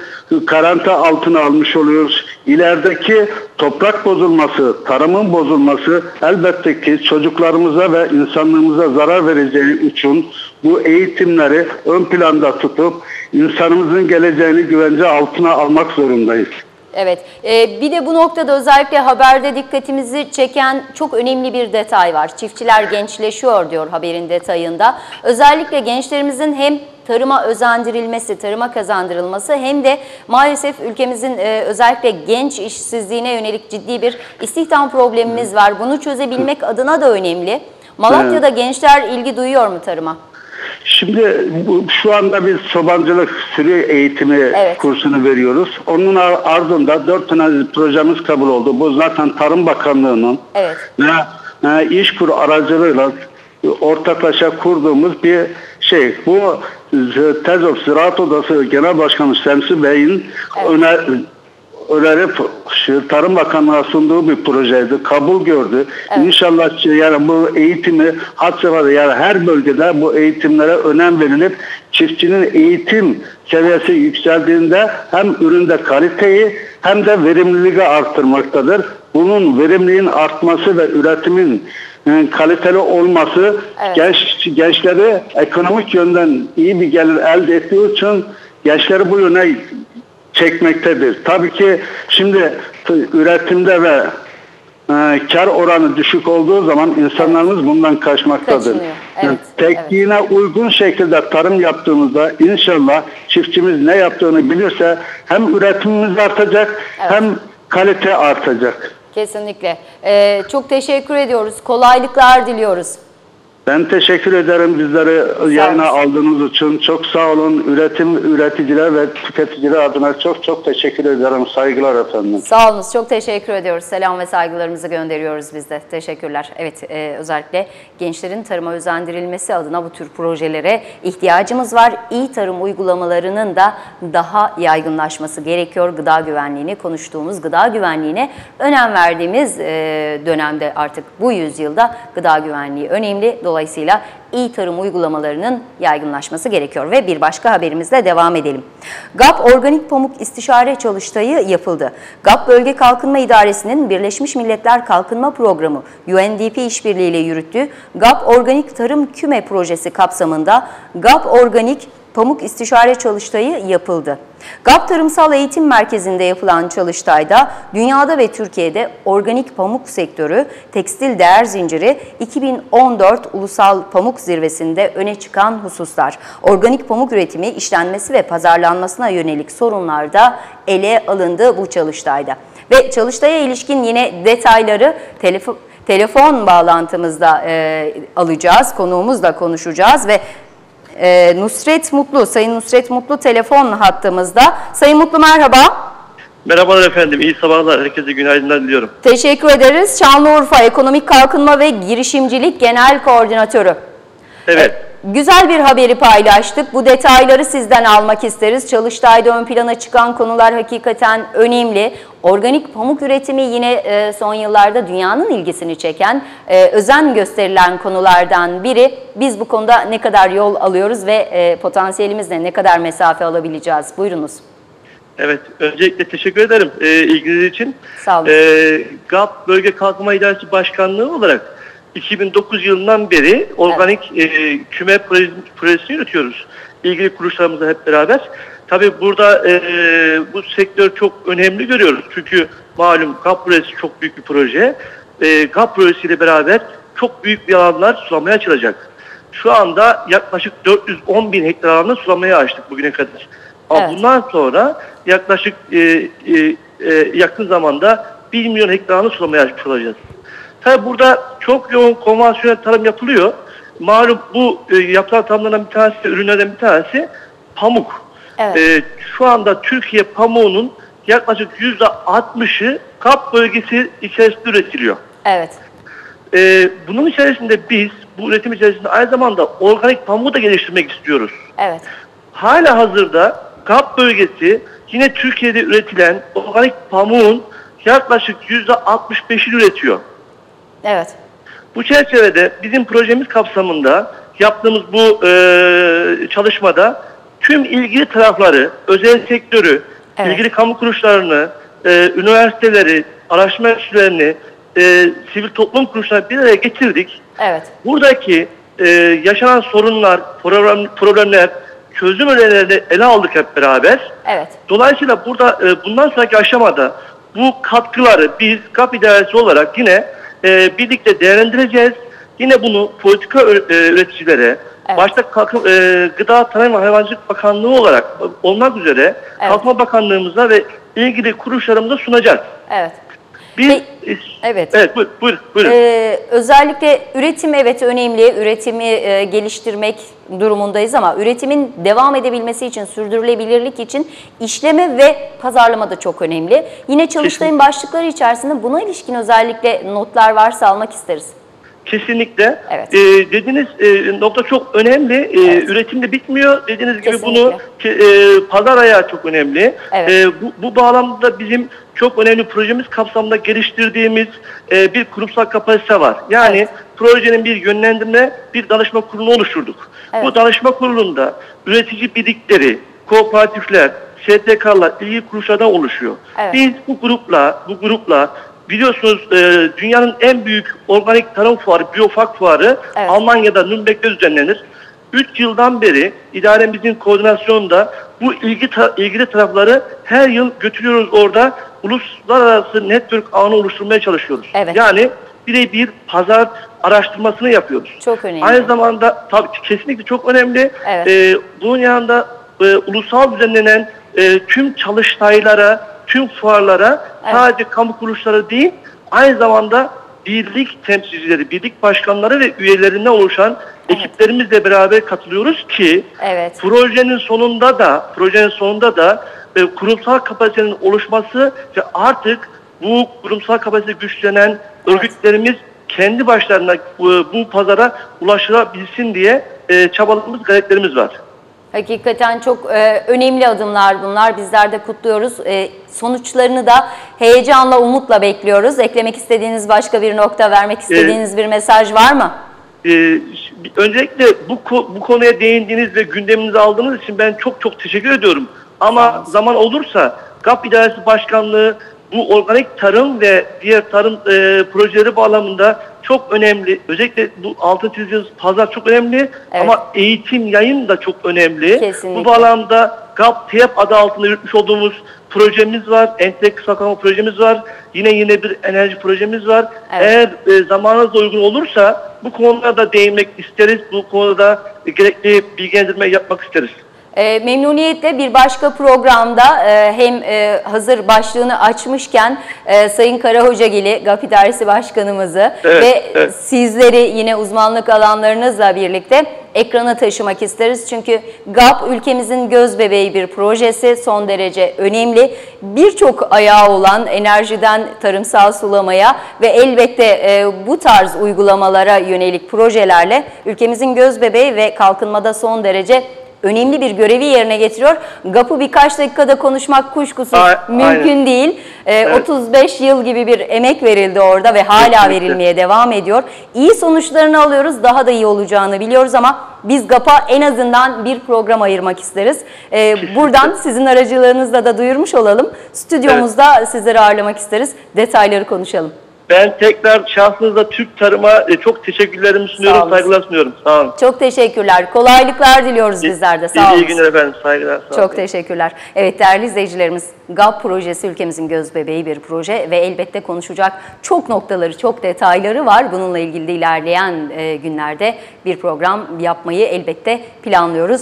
garanti altına almış oluyoruz. İlerideki toprak bozulması, tarımın bozulması elbette ki çocuklarımıza ve insanlığımıza zarar vereceği için bu eğitimleri ön planda tutup insanımızın geleceğini güvence altına almak zorundayız. Evet. Bir de bu noktada özellikle haberde dikkatimizi çeken çok önemli bir detay var. Çiftçiler gençleşiyor diyor haberin detayında. Özellikle gençlerimizin hem tarıma özendirilmesi, tarıma kazandırılması hem de maalesef ülkemizin özellikle genç işsizliğine yönelik ciddi bir istihdam problemimiz var. Bunu çözebilmek adına da önemli. Malatya'da gençler ilgi duyuyor mu tarıma? Şimdi şu anda biz çobancılık sürü eğitimi kursunu veriyoruz. Onun ardında 4 tane projemiz kabul oldu. Bu zaten Tarım Bakanlığı'nın ve İşkur aracılığıyla ortaklaşa kurduğumuz bir şey. Bu TEZOK Ziraat Odası Genel Başkanı Şemsi Bey'in önerip Tarım Bakanlığı'na sunduğu bir projeydi. Kabul gördü. Evet. İnşallah yani bu eğitimi had sefhada yani her bölgede bu eğitimlere önem verilip çiftçinin eğitim seviyesi yükseldiğinde hem üründe kaliteyi hem de verimliliği arttırmaktadır. Bunun verimliliğin artması ve üretimin kaliteli olması gençleri ekonomik yönden iyi bir gelir elde ettiği için gençleri bu yöne çekmektedir. Tabii ki şimdi üretimde ve kar oranı düşük olduğu zaman insanlarımız bundan kaçmaktadır. Evet, tekniğine uygun şekilde tarım yaptığımızda inşallah çiftçimiz ne yaptığını bilirse hem üretimimiz artacak hem kalite artacak. Kesinlikle. Çok teşekkür ediyoruz. Kolaylıklar diliyoruz. Ben teşekkür ederim bizleri yayına aldığınız için. Çok sağ olun. Üreticiler ve tüketiciler adına çok teşekkür ederim. Saygılar efendim. Sağ olunuz. Çok teşekkür ediyoruz. Selam ve saygılarımızı gönderiyoruz biz de. Teşekkürler. Evet, özellikle gençlerin tarıma özendirilmesi adına bu tür projelere ihtiyacımız var. İyi tarım uygulamalarının da daha yaygınlaşması gerekiyor. Gıda güvenliğini konuştuğumuz, gıda güvenliğine önem verdiğimiz dönemde artık bu yüzyılda gıda güvenliği önemli. Dolayısıyla iyi tarım uygulamalarının yaygınlaşması gerekiyor. Ve bir başka haberimizle devam edelim. GAP Organik Pamuk İstişare Çalıştayı yapıldı. GAP Bölge Kalkınma İdaresi'nin Birleşmiş Milletler Kalkınma Programı UNDP işbirliğiyle yürüttüğü GAP Organik Tarım Küme Projesi kapsamında GAP Organik Pamuk İstişare Çalıştayı yapıldı. GAP Tarımsal Eğitim Merkezi'nde yapılan çalıştayda dünyada ve Türkiye'de organik pamuk sektörü, tekstil değer zinciri 2014 Ulusal Pamuk Zirvesi'nde öne çıkan hususlar, organik pamuk üretimi, işlenmesi ve pazarlanmasına yönelik sorunlar da ele alındı bu çalıştayda. Ve çalıştaya ilişkin yine detayları telefon bağlantımızda alacağız, konuğumuzla konuşacağız ve Nusret Mutlu, Sayın Nusret Mutlu telefon hattımızda. Sayın Mutlu merhaba. Merhabalar efendim, iyi sabahlar. Herkese günaydınlar diliyorum. Teşekkür ederiz. Şanlıurfa Ekonomik Kalkınma ve Girişimcilik Genel Koordinatörü. Evet. Güzel bir haberi paylaştık. Bu detayları sizden almak isteriz. Çalıştay'da ön plana çıkan konular hakikaten önemli. Organik pamuk üretimi yine son yıllarda dünyanın ilgisini çeken, özen gösterilen konulardan biri. Biz bu konuda ne kadar yol alıyoruz ve potansiyelimizle ne kadar mesafe alabileceğiz? Buyurunuz. Evet, öncelikle teşekkür ederim ilginiz için. Sağ olun. GAP Bölge Kalkınma İdaresi Başkanlığı olarak 2009 yılından beri organik küme projesini yürütüyoruz. İlgili kuruluşlarımızla hep beraber. Tabii burada bu sektör çok önemli görüyoruz. Çünkü malum GAP projesi çok büyük bir proje. GAP projesiyle beraber çok büyük bir alanlar sulamaya açılacak. Şu anda yaklaşık 410 bin hektar alanı sulamaya açtık bugüne kadar. Ama bundan sonra yaklaşık yakın zamanda 1 milyon hektar alanı sulamaya açmış olacağız. Tabii burada çok yoğun konvansiyonel tarım yapılıyor. Malum bu yapılan tarımlardan bir tanesi, ürünlerden bir tanesi pamuk. Evet. Şu anda Türkiye pamuğunun yaklaşık %60'ı GAP bölgesi içerisinde üretiliyor. Evet. Bunun içerisinde biz, bu üretim içerisinde aynı zamanda organik pamuğu da geliştirmek istiyoruz. Evet. Hala hazırda GAP bölgesi yine Türkiye'de üretilen organik pamuğun yaklaşık %65'ini üretiyor. Evet. Bu çerçevede bizim projemiz kapsamında yaptığımız bu çalışmada tüm ilgili tarafları, özel sektörü, ilgili kamu kuruluşlarını, üniversiteleri, araştırma enstitülerini, sivil toplum kuruluşlarını bir araya getirdik. Evet. Buradaki yaşanan sorunlar, problemler, çözüm önerilerini ele aldık hep beraber. Evet. Dolayısıyla burada bundan sonraki aşamada bu katkıları biz GAP idaresi olarak yine birlikte değerlendireceğiz. Yine bunu politika üreticilere, evet. başta Gıda, Tarım ve Hayvancılık Bakanlığı olarak olmak üzere evet. Kalkınma Bakanlığımıza ve ilgili kuruluşlarımıza sunacağız. Evet. Evet. Evet, buyurun. Özellikle üretim evet önemli, üretimi geliştirmek durumundayız ama üretimin devam edebilmesi için, sürdürülebilirlik için işleme ve pazarlama da çok önemli. Yine Çalıştay'ın başlıkları içerisinde buna ilişkin özellikle notlar varsa almak isteriz. Kesinlikle. Evet. Dediğiniz nokta çok önemli. Evet. Üretim de bitmiyor. Dediğiniz gibi Kesinlikle. bunu pazar ayağı çok önemli. Evet. Bu bağlamda bizim çok önemli projemiz kapsamında geliştirdiğimiz bir kurumsal kapasite var. Yani evet. projenin bir yönlendirme, bir danışma kurulu oluşturduk. Evet. Bu danışma kurulunda üretici birlikleri, kooperatifler, STK'lar, ilgili kuruluşlardan oluşuyor. Evet. Biz bu grupla biliyorsunuz dünyanın en büyük organik tarım fuarı, Biofak fuarı evet. Almanya'da Nürnberg'de düzenlenir. 3 yıldan beri idaremizin koordinasyonunda bu ilgili tarafları her yıl götürüyoruz orada. Uluslararası network ağını oluşturmaya çalışıyoruz. Evet. Yani birebir pazar araştırmasını yapıyoruz. Çok önemli. Aynı zamanda tabii kesinlikle çok önemli. Evet. Bunun yanında ulusal düzenlenen tüm çalıştaylara, tüm fuarlara evet. sadece kamu kuruluşları değil, aynı zamanda birlik temsilcileri, birlik başkanları ve üyelerinden oluşan evet. ekiplerimizle beraber katılıyoruz ki evet. projenin sonunda da kurumsal kapasitenin oluşması ve artık bu kurumsal kapasite güçlenen evet. örgütlerimiz kendi başlarına bu pazara ulaşabilsin diye çabalarımız, gayretlerimiz var. Hakikaten çok önemli adımlar bunlar. Bizler de kutluyoruz. Sonuçlarını da heyecanla, umutla bekliyoruz. Eklemek istediğiniz başka bir nokta, vermek istediğiniz bir mesaj var mı? Öncelikle bu konuya değindiğiniz ve gündeminize aldığınız için ben çok teşekkür ediyorum. Ama zaman olursa GAP İdaresi Başkanlığı bu organik tarım ve diğer tarım projeleri bağlamında çok önemli. Özellikle bu altın çizdiğiniz pazar çok önemli evet. ama eğitim, yayın da çok önemli. Kesinlikle. Bu bağlamda GAP TEP adı altında yürütmüş olduğumuz projemiz var. Entegre kısa kalma projemiz var. Yine bir enerji projemiz var. Evet. Eğer zamanınız uygun olursa bu konuda da değinmek isteriz. Bu konuda gerekli bilgilendirme yapmak isteriz. Memnuniyetle bir başka programda hem hazır başlığını açmışken Sayın Karahocagil'i, GAP İdaresi Başkanımızı ve sizleri yine uzmanlık alanlarınızla birlikte ekrana taşımak isteriz. Çünkü GAP ülkemizin gözbebeği bir projesi, son derece önemli. Birçok ayağı olan enerjiden tarımsal sulamaya ve elbette bu tarz uygulamalara yönelik projelerle ülkemizin gözbebeği ve kalkınmada son derece önemli bir görevi yerine getiriyor. GAP'ı birkaç dakikada konuşmak kuşkusuz mümkün değil. Evet. 35 yıl gibi bir emek verildi orada ve hala verilmeye devam ediyor. İyi sonuçlarını alıyoruz, daha da iyi olacağını biliyoruz ama biz GAP'a en azından bir program ayırmak isteriz. Buradan sizin aracılığınızla da duyurmuş olalım. Stüdyomuzda sizleri ağırlamak isteriz. Detayları konuşalım. Ben tekrar şahsınızda Türk Tarım'a çok teşekkürlerimi sunuyorum, saygılar sunuyorum. Sağ olun. Çok teşekkürler. Kolaylıklar diliyoruz bizler de. Sağ olun. İyi günler efendim. Saygılar. Sağ çok teşekkürler. Evet değerli izleyicilerimiz, GAP projesi ülkemizin gözbebeği bir proje ve elbette konuşacak çok noktaları, çok detayları var. Bununla ilgili de ilerleyen günlerde bir program yapmayı elbette planlıyoruz.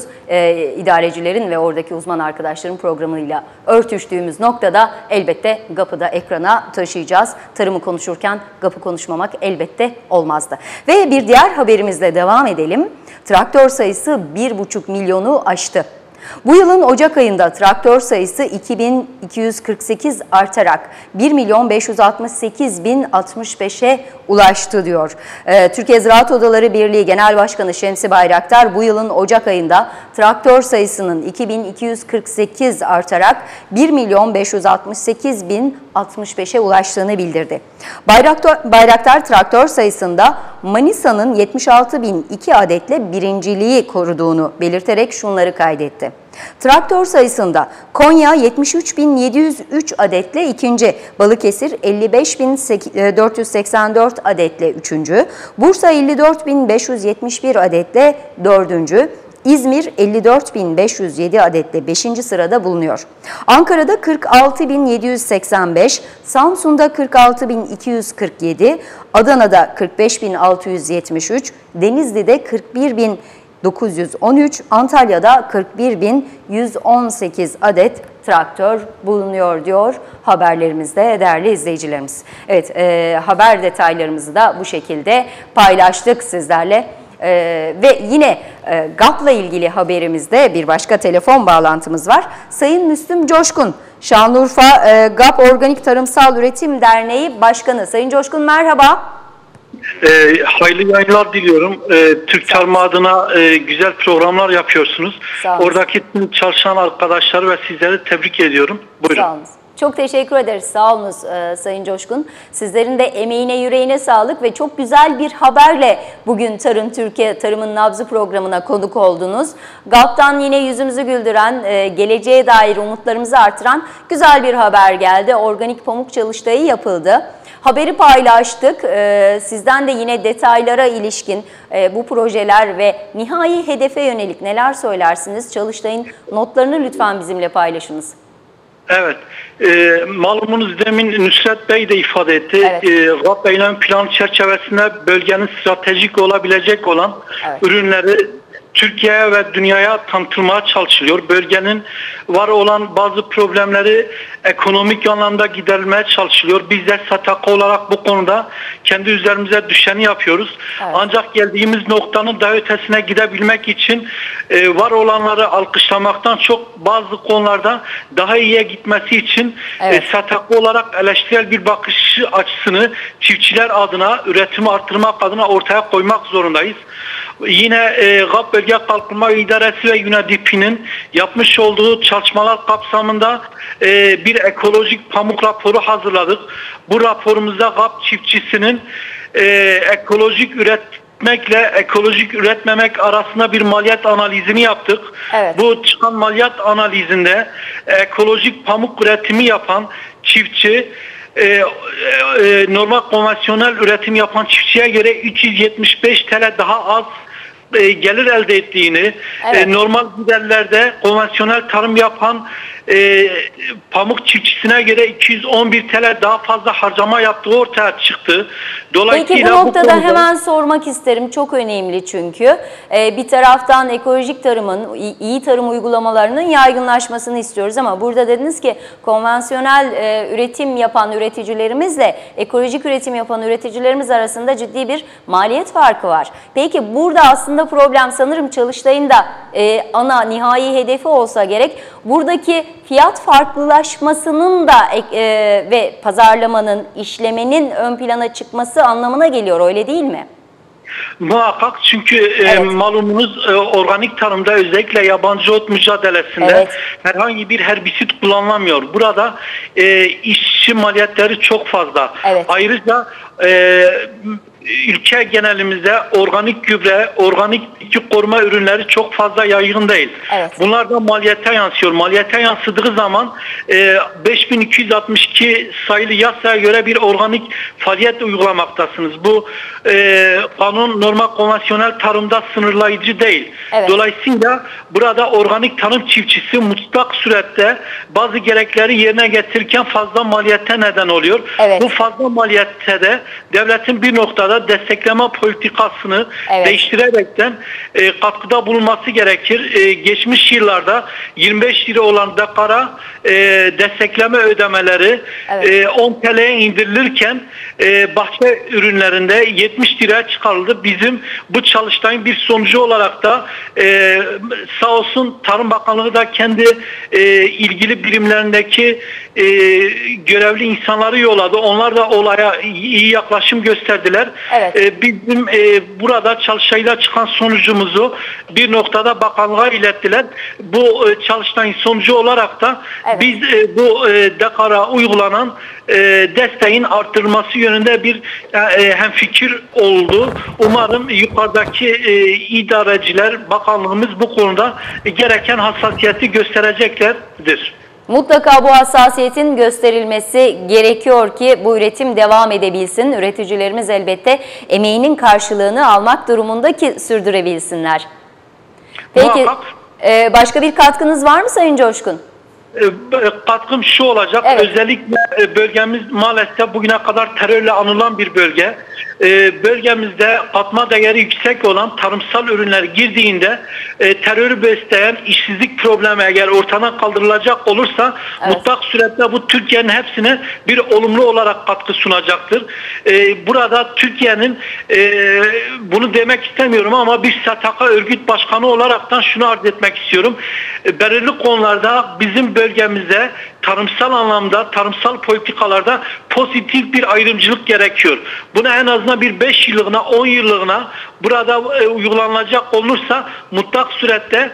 İdarecilerin ve oradaki uzman arkadaşların programıyla örtüştüğümüz noktada elbette GAP'ı da ekrana taşıyacağız. Tarımı konuşurken GAP'ı konuşmamak elbette olmazdı. Ve bir diğer haberimizle devam edelim. Traktör sayısı 1,5 milyonu aştı. Bu yılın Ocak ayında traktör sayısı 2248 artarak 1.568.065'e ulaştı diyor. Türkiye Ziraat Odaları Birliği Genel Başkanı Şemsi Bayraktar bu yılın Ocak ayında traktör sayısının 2248 artarak 1.568.065'e ulaştığını bildirdi. Bayraktar traktör sayısında Manisa'nın 76.002 adetle birinciliği koruduğunu belirterek şunları kaydetti. Traktör sayısında Konya 73.703 adetle ikinci, Balıkesir 55.484 adetle üçüncü, Bursa 54.571 adetle dördüncü, İzmir 54.507 adetle 5. sırada bulunuyor. Ankara'da 46.785, Samsun'da 46.247, Adana'da 45.673, Denizli'de 41.913, Antalya'da 41.118 adet traktör bulunuyor diyor haberlerimizde değerli izleyicilerimiz. Evet, haber detaylarımızı da bu şekilde paylaştık sizlerle. Ve yine GAP'la ilgili haberimizde bir başka telefon bağlantımız var. Sayın Müslüm Coşkun, Şanlıurfa GAP Organik Tarımsal Üretim Derneği Başkanı. Sayın Coşkun merhaba. Hayırlı yayınlar diliyorum. Türk Tarımı adına güzel programlar yapıyorsunuz. Oradaki tüm çalışan arkadaşları ve sizleri tebrik ediyorum. Buyurun. Sağ olun. Çok teşekkür ederiz. Sağ olunuz Sayın Coşkun. Sizlerin de emeğine, yüreğine sağlık ve çok güzel bir haberle bugün Tarım Türkiye Tarımın Nabzı programına konuk oldunuz. GAP'tan yine yüzümüzü güldüren, geleceğe dair umutlarımızı artıran güzel bir haber geldi. Organik pamuk çalıştayı yapıldı. Haberi paylaştık. Sizden de yine detaylara ilişkin bu projeler ve nihai hedefe yönelik neler söylersiniz? Çalıştayın notlarını lütfen bizimle paylaşınız. Evet, malumunuz demin Nusret Bey de ifade etti. Evet. GAP eylem planı çerçevesinde bölgenin stratejik olabilecek olan ürünleri Türkiye'ye ve dünyaya tanıtılmaya çalışılıyor. Bölgenin var olan bazı problemleri ekonomik anlamda giderilmeye çalışılıyor. Biz de STK olarak bu konuda kendi üzerimize düşeni yapıyoruz. Evet. Ancak geldiğimiz noktanın daha ötesine gidebilmek için var olanları alkışlamaktan çok bazı konularda daha iyiye gitmesi için STK olarak eleştirel bir bakış açısını çiftçiler adına, üretimi arttırmak adına ortaya koymak zorundayız. Yine GAP Bölge Kalkınma İdaresi ve UNDP'nin yapmış olduğu çalışmalar kapsamında bir ekolojik pamuk raporu hazırladık. Bu raporumuzda GAP çiftçisinin ekolojik üretmekle ekolojik üretmemek arasında bir maliyet analizini yaptık. Evet. Bu çıkan maliyet analizinde ekolojik pamuk üretimi yapan çiftçi normal konvansiyonel üretim yapan çiftçiye göre 375 TL daha az gelir elde ettiğini, normal giderlerde konvansiyonel tarım yapan pamuk çiftçisine göre 211 TL daha fazla harcama yaptığı ortaya çıktı. Dolayısıyla peki bu noktada konuda hemen sormak isterim. Çok önemli çünkü. Bir taraftan ekolojik tarımın, iyi tarım uygulamalarının yaygınlaşmasını istiyoruz ama burada dediniz ki konvansiyonel üretim yapan üreticilerimizle ekolojik üretim yapan üreticilerimiz arasında ciddi bir maliyet farkı var. Peki burada aslında problem sanırım Çalıştay'ın da ana nihai hedefi olsa gerek. Buradaki fiyat farklılaşmasının da ve pazarlamanın, işlemenin ön plana çıkması anlamına geliyor, öyle değil mi? Muhakkak, çünkü malumunuz organik tarımda özellikle yabancı ot mücadelesinde herhangi bir herbisit kullanılamıyor. Burada işçi maliyetleri çok fazla. Ayrıca ülke genelimizde organik gübre, organik bitki koruma ürünleri çok fazla yaygın değil. Bunlar da maliyete yansıyor. Maliyete yansıdığı zaman 5262 sayılı yasaya göre bir organik faaliyet uygulamaktasınız. Bu kanun normal konvansiyonel tarımda sınırlayıcı değil. Dolayısıyla burada organik tarım çiftçisi mutlak surette bazı gerekleri yerine getirirken fazla maliyete neden oluyor. Bu fazla maliyette de devletin bir noktada destekleme politikasını değiştirerekten katkıda bulunması gerekir. Geçmiş yıllarda 25 lira olan dakara destekleme ödemeleri 10 TL'ye indirilirken bahçe ürünlerinde 70 liraya çıkarıldı. Bizim bu çalıştayın bir sonucu olarak da sağ olsun Tarım Bakanlığı da kendi ilgili birimlerindeki görevli insanları yolladı. Onlar da olaya iyi yaklaşım gösterdiler. Bizim burada çalıştayda çıkan sonucumuzu bir noktada bakanlığa ilettiler. Bu çalıştayın sonucu olarak da biz bu dekara uygulanan desteğin artırılması yönünde bir hemfikir oldu. Umarım yukarıdaki idareciler, bakanlığımız bu konuda gereken hassasiyeti göstereceklerdir. Mutlaka bu hassasiyetin gösterilmesi gerekiyor ki bu üretim devam edebilsin. Üreticilerimiz elbette emeğinin karşılığını almak durumunda ki sürdürebilsinler. Peki Muhakkak, başka bir katkınız var mı Sayın Coşkun? katkım şu olacak. Evet. Özellikle bölgemiz maalesef bugüne kadar terörle anılan bir bölge. Bölgemizde katma değeri yüksek olan tarımsal ürünler girdiğinde terörü besleyen işsizlik problemi eğer ortadan kaldırılacak olursa mutlak surette bu Türkiye'nin hepsine bir olumlu olarak katkı sunacaktır. Burada Türkiye'nin bunu demek istemiyorum ama bir STK örgüt başkanı olaraktan şunu arz etmek istiyorum. Belirli konularda bizim bölgemizde tarımsal anlamda, tarımsal politikalarda pozitif bir ayrımcılık gerekiyor. Bunu en azından bir 5 yıllığına, 10 yıllığına burada uygulanacak olursa mutlak surette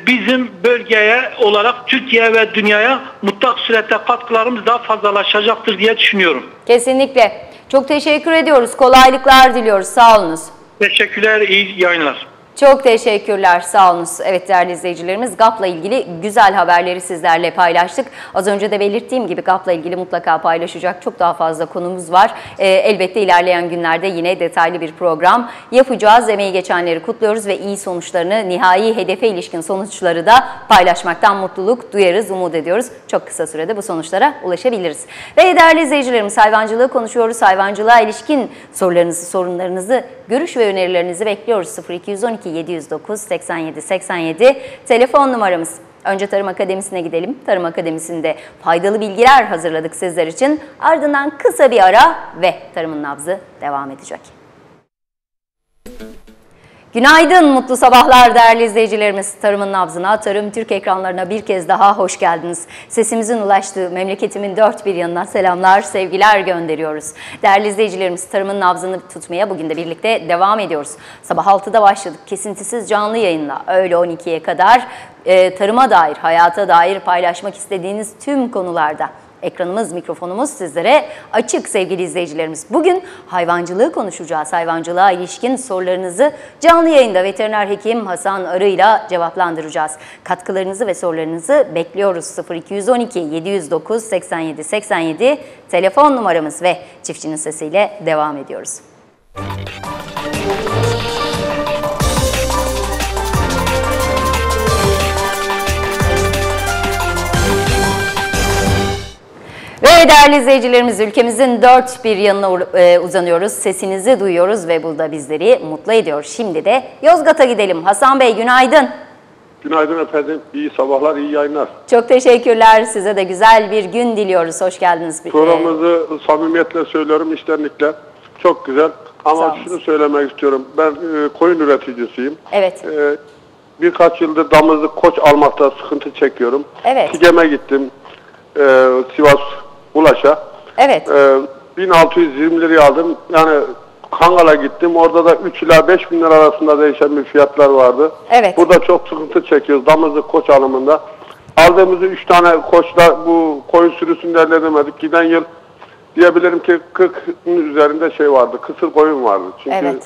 bizim bölgeye olarak Türkiye ve dünyaya mutlak surette katkılarımız daha fazlalaşacaktır diye düşünüyorum. Kesinlikle. Çok teşekkür ediyoruz. Kolaylıklar diliyoruz. Sağ olunuz. Teşekkürler, iyi yayınlar. Çok teşekkürler, sağ olunuz. Evet değerli izleyicilerimiz, GAP'la ilgili güzel haberleri sizlerle paylaştık. Az önce de belirttiğim gibi GAP'la ilgili mutlaka paylaşacak çok daha fazla konumuz var. Elbette ilerleyen günlerde yine detaylı bir program yapacağız. Emeği geçenleri kutluyoruz ve iyi sonuçlarını, nihai hedefe ilişkin sonuçları da paylaşmaktan mutluluk duyarız, umut ediyoruz. Çok kısa sürede bu sonuçlara ulaşabiliriz. Ve değerli izleyicilerimiz, hayvancılığı konuşuyoruz. Hayvancılığa ilişkin sorularınızı, sorunlarınızı, görüş ve önerilerinizi bekliyoruz. 0212 709 87 87 telefon numaramız. Önce Tarım Akademisi'ne gidelim. Tarım Akademisi'nde faydalı bilgiler hazırladık sizler için. Ardından kısa bir ara ve Tarımın Nabzı devam edecek. Günaydın, mutlu sabahlar değerli izleyicilerimiz. Tarımın Nabzı'na, Tarım Türk ekranlarına bir kez daha hoş geldiniz. Sesimizin ulaştığı memleketimin dört bir yanına selamlar, sevgiler gönderiyoruz. Değerli izleyicilerimiz, Tarımın Nabzı'nı tutmaya bugün de birlikte devam ediyoruz. Sabah 6'da başladık kesintisiz canlı yayınla öğle 12'ye kadar tarıma dair, hayata dair paylaşmak istediğiniz tüm konularda. Ekranımız, mikrofonumuz sizlere açık sevgili izleyicilerimiz. Bugün hayvancılığı konuşacağız. Hayvancılığa ilişkin sorularınızı canlı yayında veteriner hekim Hasan Arı'yla cevaplandıracağız. Katkılarınızı ve sorularınızı bekliyoruz. 0212 709 87 87 telefon numaramız ve çiftçinin sesiyle devam ediyoruz. Ve değerli izleyicilerimiz, ülkemizin dört bir yanına uzanıyoruz. Sesinizi duyuyoruz ve bu da bizleri mutlu ediyor. Şimdi de Yozgat'a gidelim. Hasan Bey günaydın. Günaydın efendim. İyi sabahlar, iyi yayınlar. Çok teşekkürler. Size de güzel bir gün diliyoruz. Hoş geldiniz. Programınızı samimiyetle söylüyorum, içtenlikle. Çok güzel. Ama şunu söylemek istiyorum. Ben koyun üreticisiyim. Evet. Birkaç yıldır damızlık koç almakta sıkıntı çekiyorum. Evet. Tigem'e gittim. Sivas Ulaş'a. Evet. 1620 liraya aldım. Yani Kangal'a gittim. Orada da 3 ila 5 bin lira arasında değişen bir fiyatlar vardı. Evet. Burada çok sıkıntı çekiyoruz damızlık koç alımında. Aldığımızı 3 tane koçla bu koyun sürüsünü elde edemedik. Giden yıl diyebilirim ki 40'ın üzerinde şey vardı. Kısır koyun vardı. Çünkü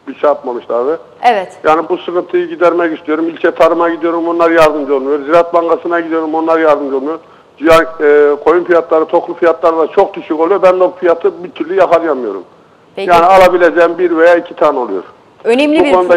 bir şey yapmamışlardı. Evet. Yani bu sıkıntıyı gidermek istiyorum. İlçe tarıma gidiyorum, onlar yardımcı olmuyor. Ziraat Bankası'na gidiyorum, onlar yardımcı olmuyor. Koyun fiyatları, toklu fiyatları da çok düşük oluyor. Ben de o fiyatı bir türlü yakalayamıyorum. Peki. Yani alabileceğim bir veya iki tane oluyor. Önemli bu konuda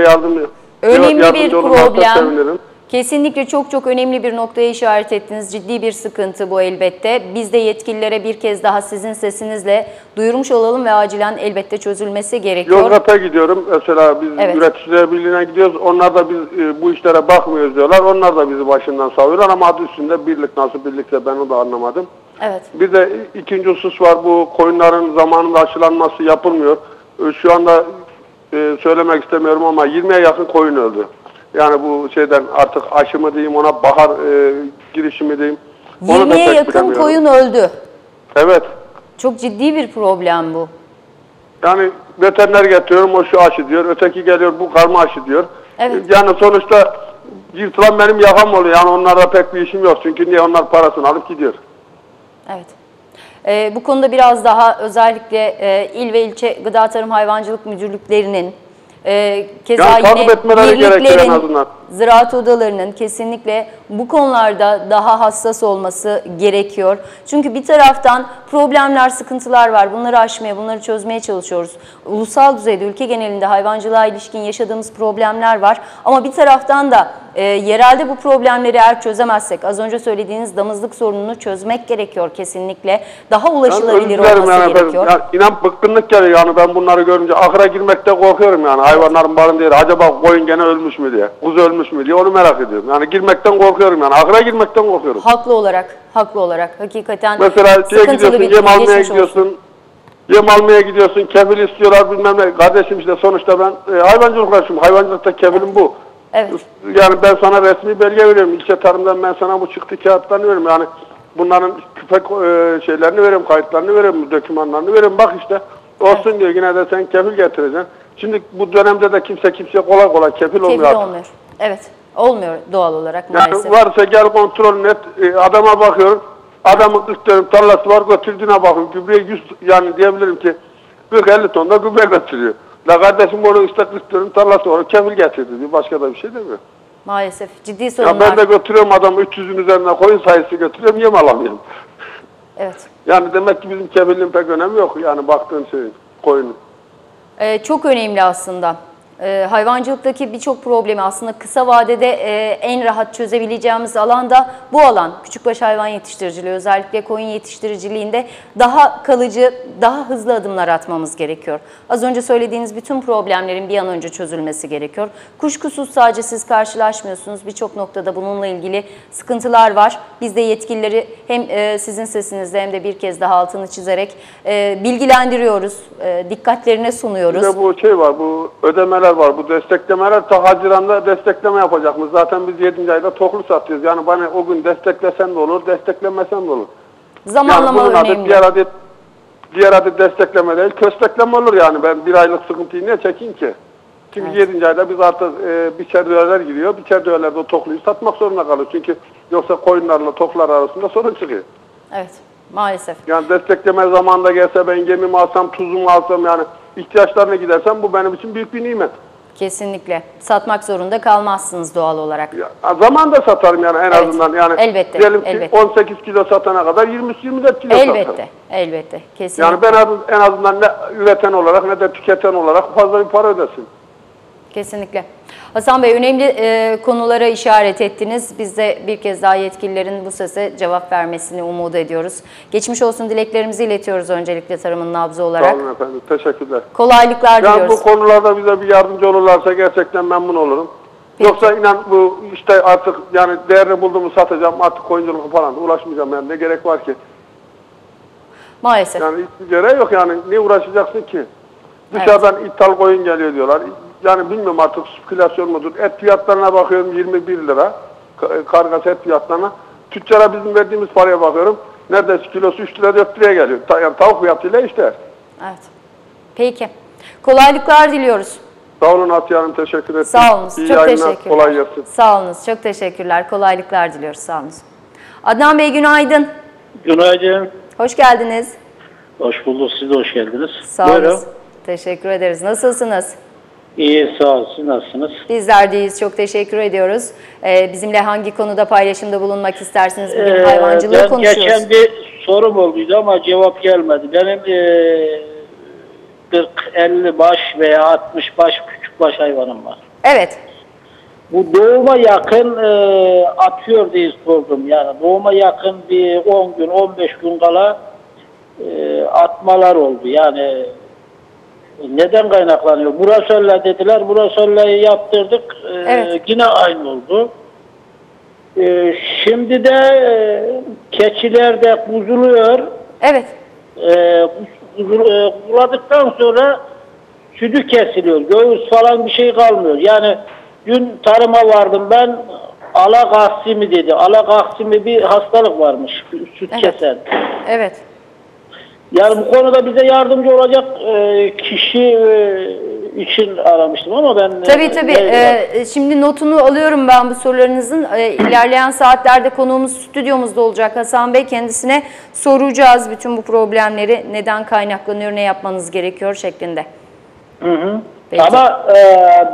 önemli bir problem. Sevinirim. Kesinlikle çok önemli bir noktaya işaret ettiniz. Ciddi bir sıkıntı bu elbette. Biz de yetkililere bir kez daha sizin sesinizle duyurmuş olalım ve acilen elbette çözülmesi gerekiyor. Yozgat'a gidiyorum. Mesela biz Üreticiler Birliği'ne gidiyoruz. Onlar da biz bu işlere bakmıyoruz diyorlar. Onlar da bizi başından savuyorlar ama adı üstünde birlik, nasıl birlikse ben onu da anlamadım. Evet. Bir de ikinci husus var. Bu koyunların zamanında aşılanması yapılmıyor. Şu anda söylemek istemiyorum ama 20'ye yakın koyun öldü. Yani bu şeyden artık aşı mı diyeyim ona, bahar girişimi diyeyim. 20'ye yakın koyun öldü. Evet. Çok ciddi bir problem bu. Yani veteriner getiriyorum, o şu aşı diyor. Öteki geliyor, bu karma aşı diyor. Evet. Yani sonuçta yırtılan benim yakam oluyor. Yani onlarla pek bir işim yok. Çünkü niye, onlar parasını alıp gidiyor. Evet. Bu konuda biraz daha özellikle il ve ilçe Gıda Tarım Hayvancılık Müdürlüklerinin keza yani yine birliklerin ziraat odalarının kesinlikle bu konularda daha hassas olması gerekiyor. Çünkü bir taraftan problemler, sıkıntılar var. Bunları aşmaya, bunları çözmeye çalışıyoruz. Ulusal düzeyde, ülke genelinde hayvancılığa ilişkin yaşadığımız problemler var. Ama bir taraftan da yerelde bu problemleri eğer çözemezsek, az önce söylediğiniz damızlık sorununu çözmek gerekiyor kesinlikle. Daha ulaşılabilir olması gerekiyor. İnan bıkkınlık geliyor yani ben bunları görünce. Ahıra girmekte korkuyorum yani. Hayvanların barındığı yere. Acaba koyun gene ölmüş mü diye. Kuzu ölmüş mü diye onu merak ediyorum. Yani girmekten korkuyorum yani. Ahıra girmekten korkuyorum. Haklı olarak. Hakikaten mesela sıkıntılı bir yem almaya gidiyorsun. olsun. Yem almaya gidiyorsun. Kefil istiyorlar bilmem ne. Kardeşim işte sonuçta ben hayvancılık uğraşıyorum. Hayvancılıkta kefilim bu. Evet. Yani ben sana resmi belge veriyorum. İlçe tarımdan ben sana bu çıktı kağıtlarını veriyorum. Yani bunların küpek şeylerini veriyorum, kayıtlarını veriyorum, dokümanlarını veriyorum. Bak işte olsun diyor yine de sen kefil getireceksin. Şimdi bu dönemde de kimse kolay kolay kefil olmuyor. Kefil olmuyor. Evet. Olmuyor doğal olarak maalesef. Yani varsa gel kontrol et. Adama bakıyorum. Adamın 40 dönüm tarlası var götürdüğüne bakıyorum. Gübreye 100 yani diyebilirim ki 40-50 ton da gübre götürüyor. La kardeşim onu işte 40 dönüm tarlası var. Kefil getirdi diyor. Başka da bir şey demiyor. Maalesef ciddi sorunlar. Ya ben de götürüyorum adamı 300'ün üzerine koyun sayısı götürüyorum yem alamıyorum. Evet. Yani demek ki bizim kefilin pek önemi yok yani baktığın şeyin koyunun. Çok önemli aslında. Hayvancılıktaki birçok problemi aslında kısa vadede en rahat çözebileceğimiz alan da bu alan. Küçükbaş hayvan yetiştiriciliği, özellikle koyun yetiştiriciliğinde daha kalıcı, daha hızlı adımlar atmamız gerekiyor. Az önce söylediğiniz bütün problemlerin bir an önce çözülmesi gerekiyor. Kuşkusuz sadece siz karşılaşmıyorsunuz. Birçok noktada bununla ilgili sıkıntılar var. Biz de yetkilileri hem sizin sesinizde hem de bir kez daha altını çizerek bilgilendiriyoruz, dikkatlerine sunuyoruz. Bir de bu şey var, bu ödemeler var, bu desteklemeler ta Haziran'da destekleme yapacakmış. Zaten biz 7. ayda toklu satıyoruz. Yani bana o gün desteklesen de olur, desteklemesen de olur. Zamanlama yani önemli. Diğer adet destekleme değil, köstekleme olur yani. Ben bir aylık sıkıntıyı niye çekeyim ki? Çünkü evet. 7. ayda biz artık biçer döverler giriyor. Biçer döverlerde o tokluyu satmak zorunda kalıyor. Çünkü yoksa koyunlarla toklar arasında sorun çıkıyor. Evet, maalesef. Yani destekleme zamanında gelse ben gemimi alsam, tuzumu alsam yani ihtiyaçlarına gidersem bu benim için büyük bir nimet. Kesinlikle. Satmak zorunda kalmazsınız doğal olarak. Ya, zaman da satarım yani en azından. Yani elbette. Diyelim ki 18 kilo satana kadar 23-24 kilo satarım. Elbette. Kesinlikle. Yani ben en azından ne üreten olarak ne de tüketen olarak fazla bir para ödesin. Kesinlikle. Hasan Bey önemli konulara işaret ettiniz. Biz de bir kez daha yetkililerin bu sese cevap vermesini umut ediyoruz. Geçmiş olsun dileklerimizi iletiyoruz öncelikle tarımın nabzı olarak. Sağ olun efendim. Teşekkürler. Kolaylıklar diliyoruz. Yani bu konularda bize bir yardımcı olurlarsa gerçekten memnun olurum. Peki. Yoksa inan bu işte artık yani değerini bulduğumu satacağım artık koyunculuk falan uğraşmayacağım yani ne gerek var ki? Maalesef. Yani hiçbir gereği yok yani niye uğraşacaksın ki? Dışarıdan ithal koyun geliyor diyorlar. Yani bilmiyorum artık spekülasyon mudur? Et fiyatlarına bakıyorum 21 lira. Kargas et fiyatlarına. Tüccara bizim verdiğimiz paraya bakıyorum. Neredeyse kilosu 3 lira 4 liraya geliyor. Yani tavuk fiyatıyla işte. Evet. Peki. Kolaylıklar diliyoruz. Sağ olun Atiye Hanım. Teşekkür ederim. Sağ olunuz. İyi çok yayınlar, teşekkürler. kolay gelsin. Sağ olunuz. Çok teşekkürler. Kolaylıklar diliyoruz. Sağ olunuz. Adnan Bey günaydın. Günaydın. Hoş geldiniz. Hoş bulduk. Siz de hoş geldiniz. Sağ olun. Teşekkür ederiz. Nasılsınız? İyi, sağ olun. Siz nasılsınız? Bizler de iyiyiz. Çok teşekkür ediyoruz. Bizimle hangi konuda paylaşımda bulunmak istersiniz? Bugün hayvancılığı konuşuyoruz. Geçen bir sorum olduydu ama cevap gelmedi. Benim 40-50 baş veya 60 baş küçükbaş hayvanım var. Evet. Bu doğuma yakın atıyor diye sordum. Yani doğuma yakın bir 10 gün, 15 gün kala atmalar oldu. Yani neden kaynaklanıyor? Burasölle dediler. Burasölleyi yaptırdık. Evet. Yine aynı oldu. Şimdi de keçiler de kuzuluyor. Evet. Kuzuladıktan sonra sütü kesiliyor. Göğüs falan bir şey kalmıyor. Yani dün tarıma vardım ben. Alakaksimi dedi. Alakaksimi bir hastalık varmış. Süt kesen. Evet. Yani bu konuda bize yardımcı olacak kişi için aramıştım ama ben... Tabii. Şimdi notunu alıyorum ben bu sorularınızın. İlerleyen saatlerde konuğumuz stüdyomuzda olacak Hasan Bey. Kendisine soracağız bütün bu problemleri. Neden kaynaklanıyor, ne yapmanız gerekiyor şeklinde. Hı. Peki. Ama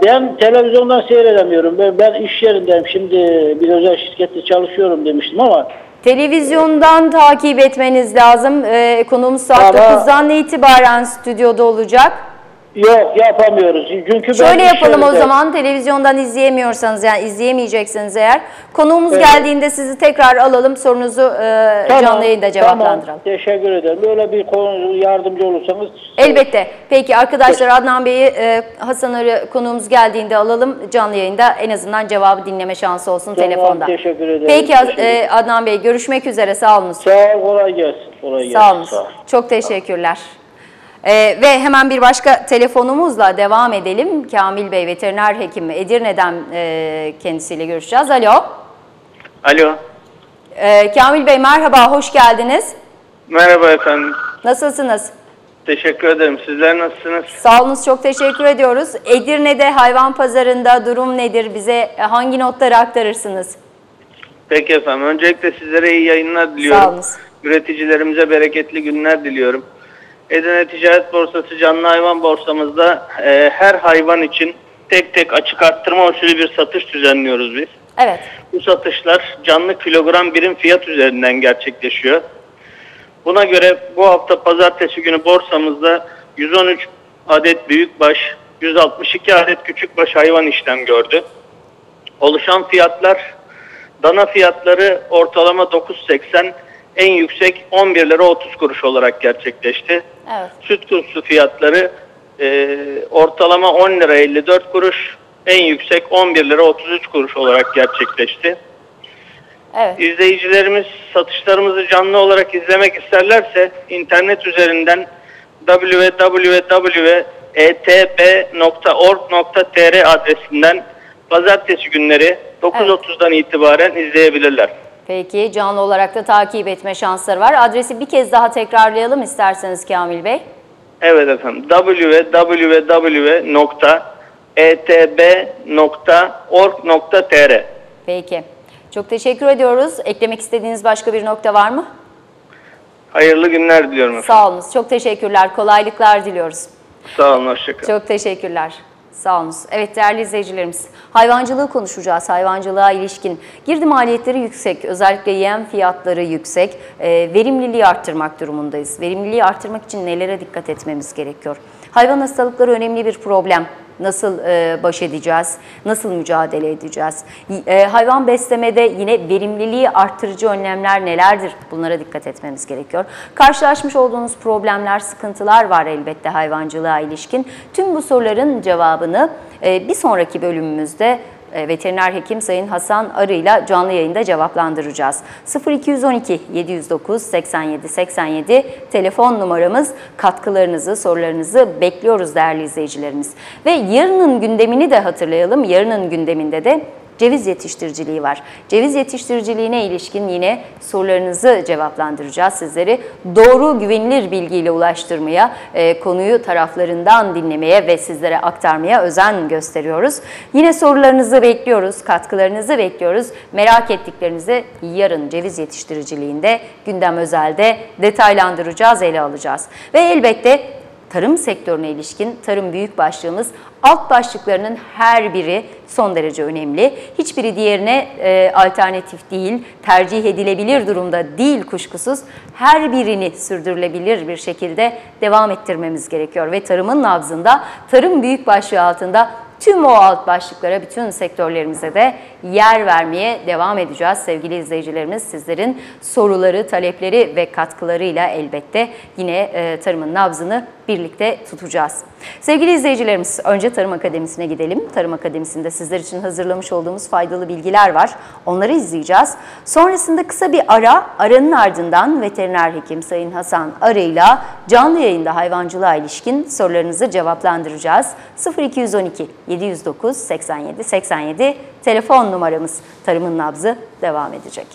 ben televizyondan seyredemiyorum. Ben iş yerindeyim. Şimdi bir özel şirkette çalışıyorum demiştim ama. Televizyondan takip etmeniz lazım. Konuğumuz saat 9'dan itibaren stüdyoda olacak. Yok, yapamıyoruz. Çünkü şöyle yapalım o zaman, televizyondan izleyemiyorsanız, yani izleyemeyeceksiniz eğer, konuğumuz geldiğinde sizi tekrar alalım, sorunuzu canlı yayında cevaplandıralım. Tamam, teşekkür ederim. Böyle bir konu yardımcı olursanız. Elbette. Peki arkadaşlar, Adnan Bey'i, Hasan Arı konuğumuz geldiğinde alalım canlı yayında, en azından cevabı dinleme şansı olsun telefonda. Teşekkür ederim. Peki Adnan Bey, görüşmek üzere, sağ olun. Sağ ol, kolay gelsin. Sağ olun. Çok teşekkürler. Ve hemen bir başka telefonumuzla devam edelim. Kamil Bey, veteriner hekim, Edirne'den kendisiyle görüşeceğiz. Alo. Alo. Kamil Bey merhaba, hoş geldiniz. Merhaba efendim. Nasılsınız? Teşekkür ederim. Sizler nasılsınız? Sağ olun, çok teşekkür ediyoruz. Edirne'de hayvan pazarında durum nedir? Bize hangi notları aktarırsınız? Peki efendim. Öncelikle sizlere iyi yayınlar diliyorum. Sağ olun. Üreticilerimize bereketli günler diliyorum. Edirne Ticaret Borsası canlı hayvan borsamızda her hayvan için tek tek açık arttırma usulü bir satış düzenliyoruz biz. Evet. Bu satışlar canlı kilogram birim fiyat üzerinden gerçekleşiyor. Buna göre bu hafta pazartesi günü borsamızda 113 adet büyükbaş, 162 adet küçükbaş hayvan işlem gördü. Oluşan fiyatlar, dana fiyatları ortalama 9.80, en yüksek 11 lira 30 kuruş olarak gerçekleşti. Evet. Süt kurusu fiyatları ortalama 10 lira 54 kuruş, en yüksek 11 lira 33 kuruş olarak gerçekleşti. Evet. İzleyicilerimiz satışlarımızı canlı olarak izlemek isterlerse internet üzerinden www.etb.org.tr adresinden pazartesi günleri 9.30'dan itibaren izleyebilirler. Peki, canlı olarak da takip etme şansları var. Adresi bir kez daha tekrarlayalım isterseniz Kamil Bey. Evet efendim, www.etb.org.tr. Peki. Çok teşekkür ediyoruz. Eklemek istediğiniz başka bir nokta var mı? Hayırlı günler diliyorum efendim. Sağ olun. Çok teşekkürler. Kolaylıklar diliyoruz. Sağ olun. Hoşçakalın. Çok teşekkürler. Sağ olun. Evet değerli izleyicilerimiz, hayvancılığı konuşacağız. Hayvancılığa ilişkin girdi maliyetleri yüksek, özellikle yem fiyatları yüksek. Verimliliği arttırmak durumundayız. Verimliliği arttırmak için nelere dikkat etmemiz gerekiyor? Hayvan hastalıkları önemli bir problem. Nasıl baş edeceğiz? Nasıl mücadele edeceğiz? Hayvan beslemede yine verimliliği arttırıcı önlemler nelerdir? Bunlara dikkat etmemiz gerekiyor. Karşılaşmış olduğunuz problemler, sıkıntılar var elbette hayvancılığa ilişkin. Tüm bu soruların cevabını bir sonraki bölümümüzde veteriner hekim Sayın Hasan Arı ile canlı yayında cevaplandıracağız. 0212 709 87 87 telefon numaramız. Katkılarınızı, sorularınızı bekliyoruz değerli izleyicilerimiz. Ve yarının gündemini de hatırlayalım. Yarının gündeminde de ceviz yetiştiriciliği var. Ceviz yetiştiriciliğine ilişkin yine sorularınızı cevaplandıracağız sizleri. Doğru, güvenilir bilgiyle ulaştırmaya, konuyu taraflarından dinlemeye ve sizlere aktarmaya özen gösteriyoruz. Yine sorularınızı bekliyoruz, katkılarınızı bekliyoruz. Merak ettiklerinizi yarın ceviz yetiştiriciliğinde gündem özelde detaylandıracağız, ele alacağız. Ve elbette tarım sektörüne ilişkin tarım büyük başlığımız, alt başlıklarının her biri son derece önemli. Hiçbiri diğerine alternatif değil, tercih edilebilir durumda değil kuşkusuz. Her birini sürdürülebilir bir şekilde devam ettirmemiz gerekiyor. Ve tarımın nabzında, tarım büyük başlığı altında tüm o alt başlıklara, bütün sektörlerimize de yer vermeye devam edeceğiz. Sevgili izleyicilerimiz, sizlerin soruları, talepleri ve katkılarıyla elbette yine tarımın nabzını birlikte tutacağız. Sevgili izleyicilerimiz, önce Tarım Akademisi'ne gidelim. Tarım Akademisi'nde sizler için hazırlamış olduğumuz faydalı bilgiler var. Onları izleyeceğiz. Sonrasında kısa bir ara, aranın ardından veteriner hekim Sayın Hasan Arı'yla canlı yayında hayvancılığa ilişkin sorularınızı cevaplandıracağız. 0212 709 87 87 telefon numaramız. Tarımın nabzı devam edecek.